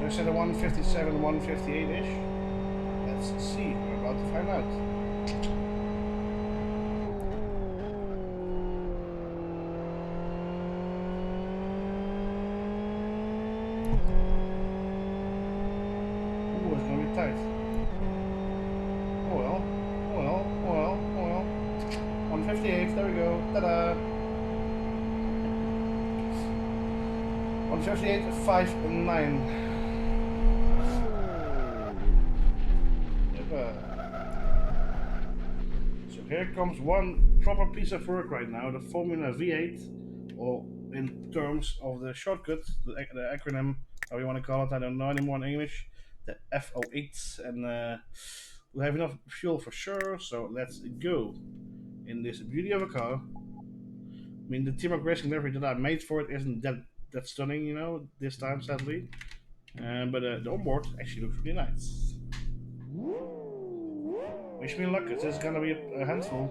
I said a 157, 158-ish. Let's see, we're about to find out. Ooh, it's gonna be tight. Oh well, oh well, oh well, oh well. 158, there we go, ta-da! 158.59. So Here comes one proper piece of work right now, the Formula V8, or in terms of the shortcut, the acronym, how you want to call it, I don't know anymore in English, the FO8, and we have enough fuel for sure, so let's go. In this beauty of a car. I mean, the Teamwork Racing livery that I made for it isn't that stunning, you know, this time, sadly. But the onboard actually looks really nice. Wish me luck, this is gonna be a handful.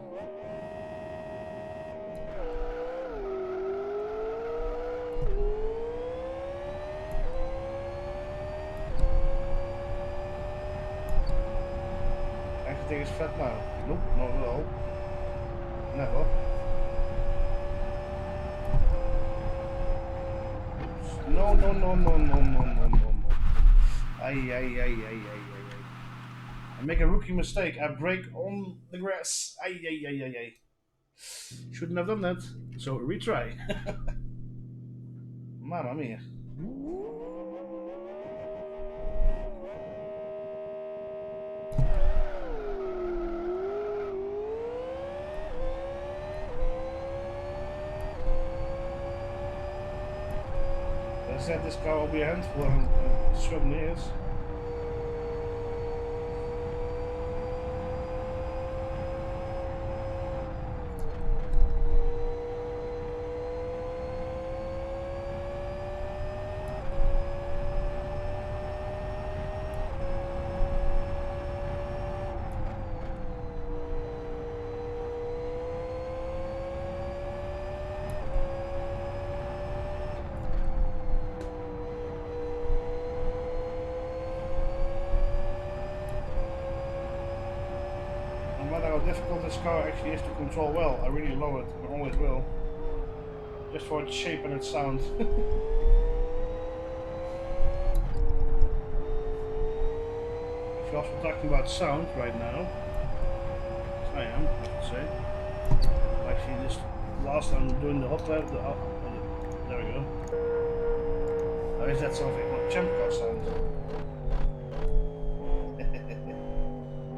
Everything is flat now. Nope, not at all. Never. No, no, no, no, no, no, no, no, no. Ay. I make a rookie mistake. I brake on the grass. Ay. Shouldn't have done that. So retry. Mamma mia. I said this car will be a handful, and it certainly is. No matter how difficult this car actually is to control well, I really love it, and always will. Just for its shape and its sound. If you're also talking about sound right now, I am, I should say. Actually, this last I'm doing the hot lap, there we go. Now is that something? What champ car sound?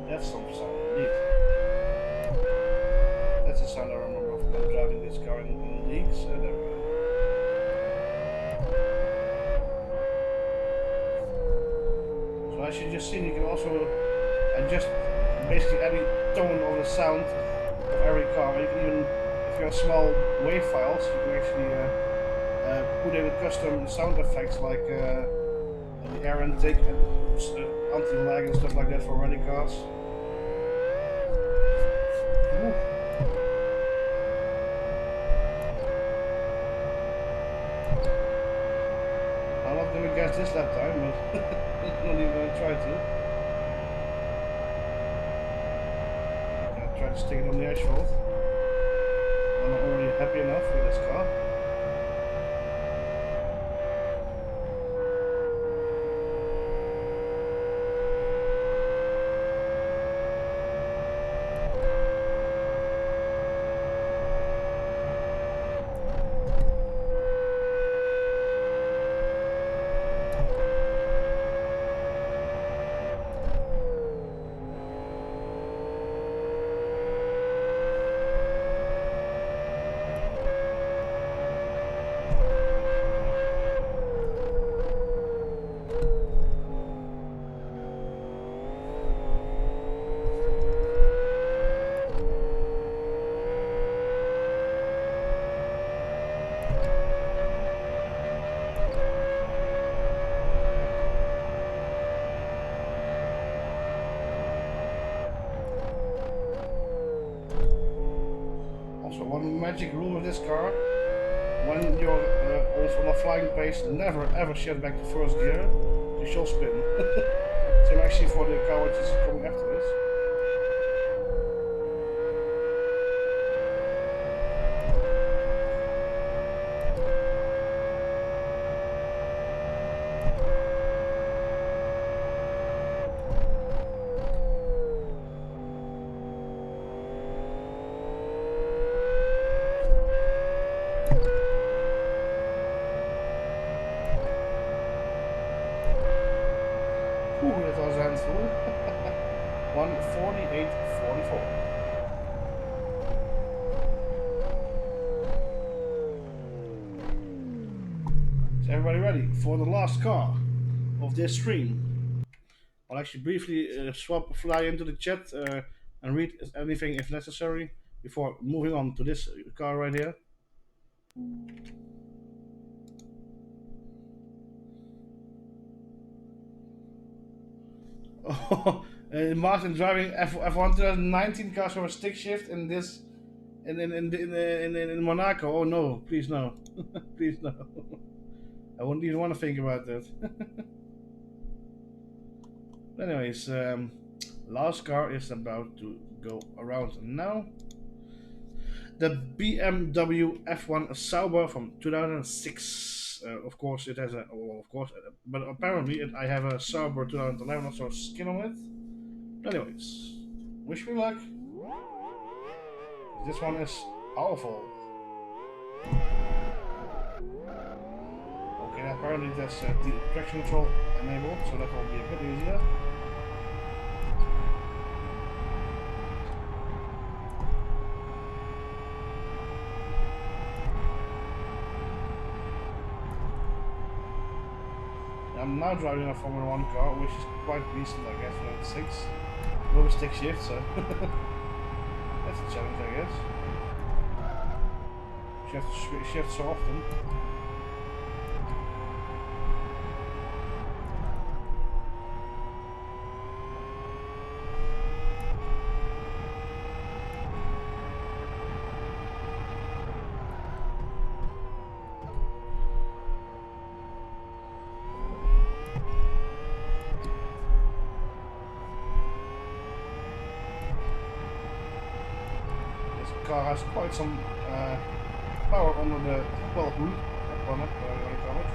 That's some sound indeed. That's the sound I remember of driving this car in leagues. There we go. So as you just seen, you can also adjust basically any tone of the sound of every car. You can even, if you have small wave files, you can actually put in custom sound effects like the air intake and anti-lag and stuff like that for rally cars. Ooh. I'm not gonna guess this lap time, but not even gonna try to. I'm gonna try to stick it on the asphalt. I'm already happy enough with this car. So one magic rule with this car: when you're on a flying pace, never ever shift back to first gear. You shall spin. Same actually for the car which is coming after this. Ooh, that was a handful. 148.44. everybody ready for the last car of this stream? I'll actually briefly fly into the chat and read anything if necessary before moving on to this car right here. Oh, Martin driving F1 2019 car for a stick shift in this in Monaco. Oh no, please no, please no. I wouldn't even want to think about that. Anyways, last car is about to go around now. The BMW F1 Sauber from 2006. Of course, it has a. Well, of course, but apparently I have a Sauber 2011 also skin on it. Anyways, wish me luck. This one is powerful. Okay, apparently that's the traction control enabled, so that will be a bit easier. I'm now driving a Formula 1 car, which is quite recent, I guess, 96. With a stick shift, so that's a challenge, I guess. You have to shift so often. Car has quite some power under the hood, bonnet, whatever you want to call it.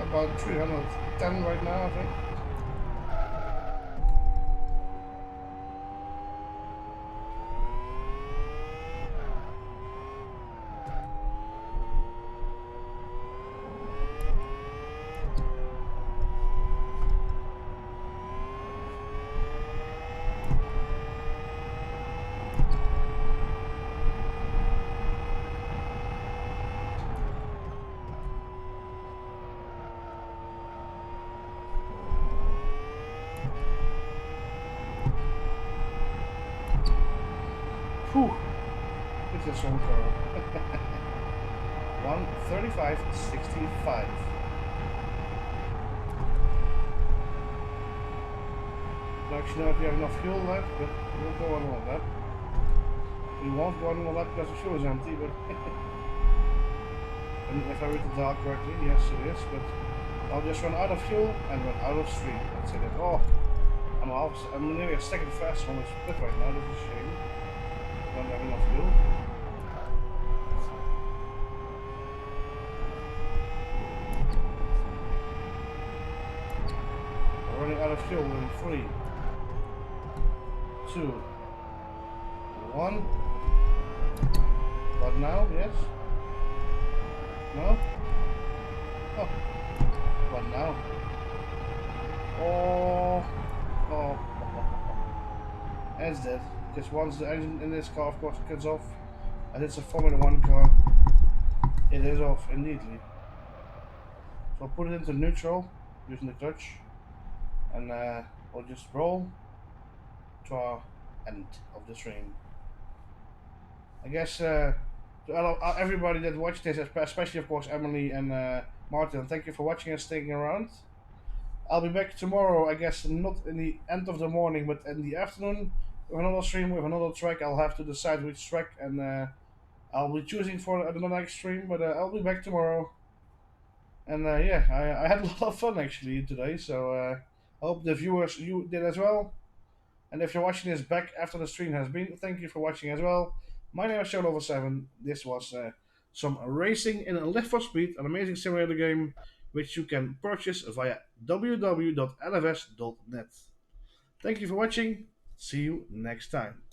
About 310 right now, I think. Whew, this is some car. 1:35.65. Don't actually know if you have enough fuel left, but we'll go on one lap. We won't go on one lap because the fuel is empty, but and if I read the dial correctly, yes it is, but I'll just run out of fuel and run out of stream. That's it. Oh, I'm nearly a second faster on the split right now, that's a shame. Don't have enough fuel. We're running out of fuel in 3, 2, 1. But now, yes. No? Oh, what now? Oh, oh, that's dead. Because once the engine in this car, of course, cuts off, and it's a Formula One car, it is off immediately. So I'll put it into neutral using the clutch, and we'll just roll to our end of the stream. I guess to everybody that watched this, especially of course Emily and Martin, thank you for watching and sticking around. I'll be back tomorrow, I guess not in the end of the morning, but in the afternoon with another stream with another track. I'll have to decide which track, and I'll be choosing for the next stream. But I'll be back tomorrow, and yeah, I had a lot of fun actually today. So I hope the viewers you did as well. And if you're watching this back after the stream has been, thank you for watching as well. My name is Show7. This was some racing in a Lift for Speed, an amazing simulator game which you can purchase via www.lfs.net. Thank you for watching. See you next time.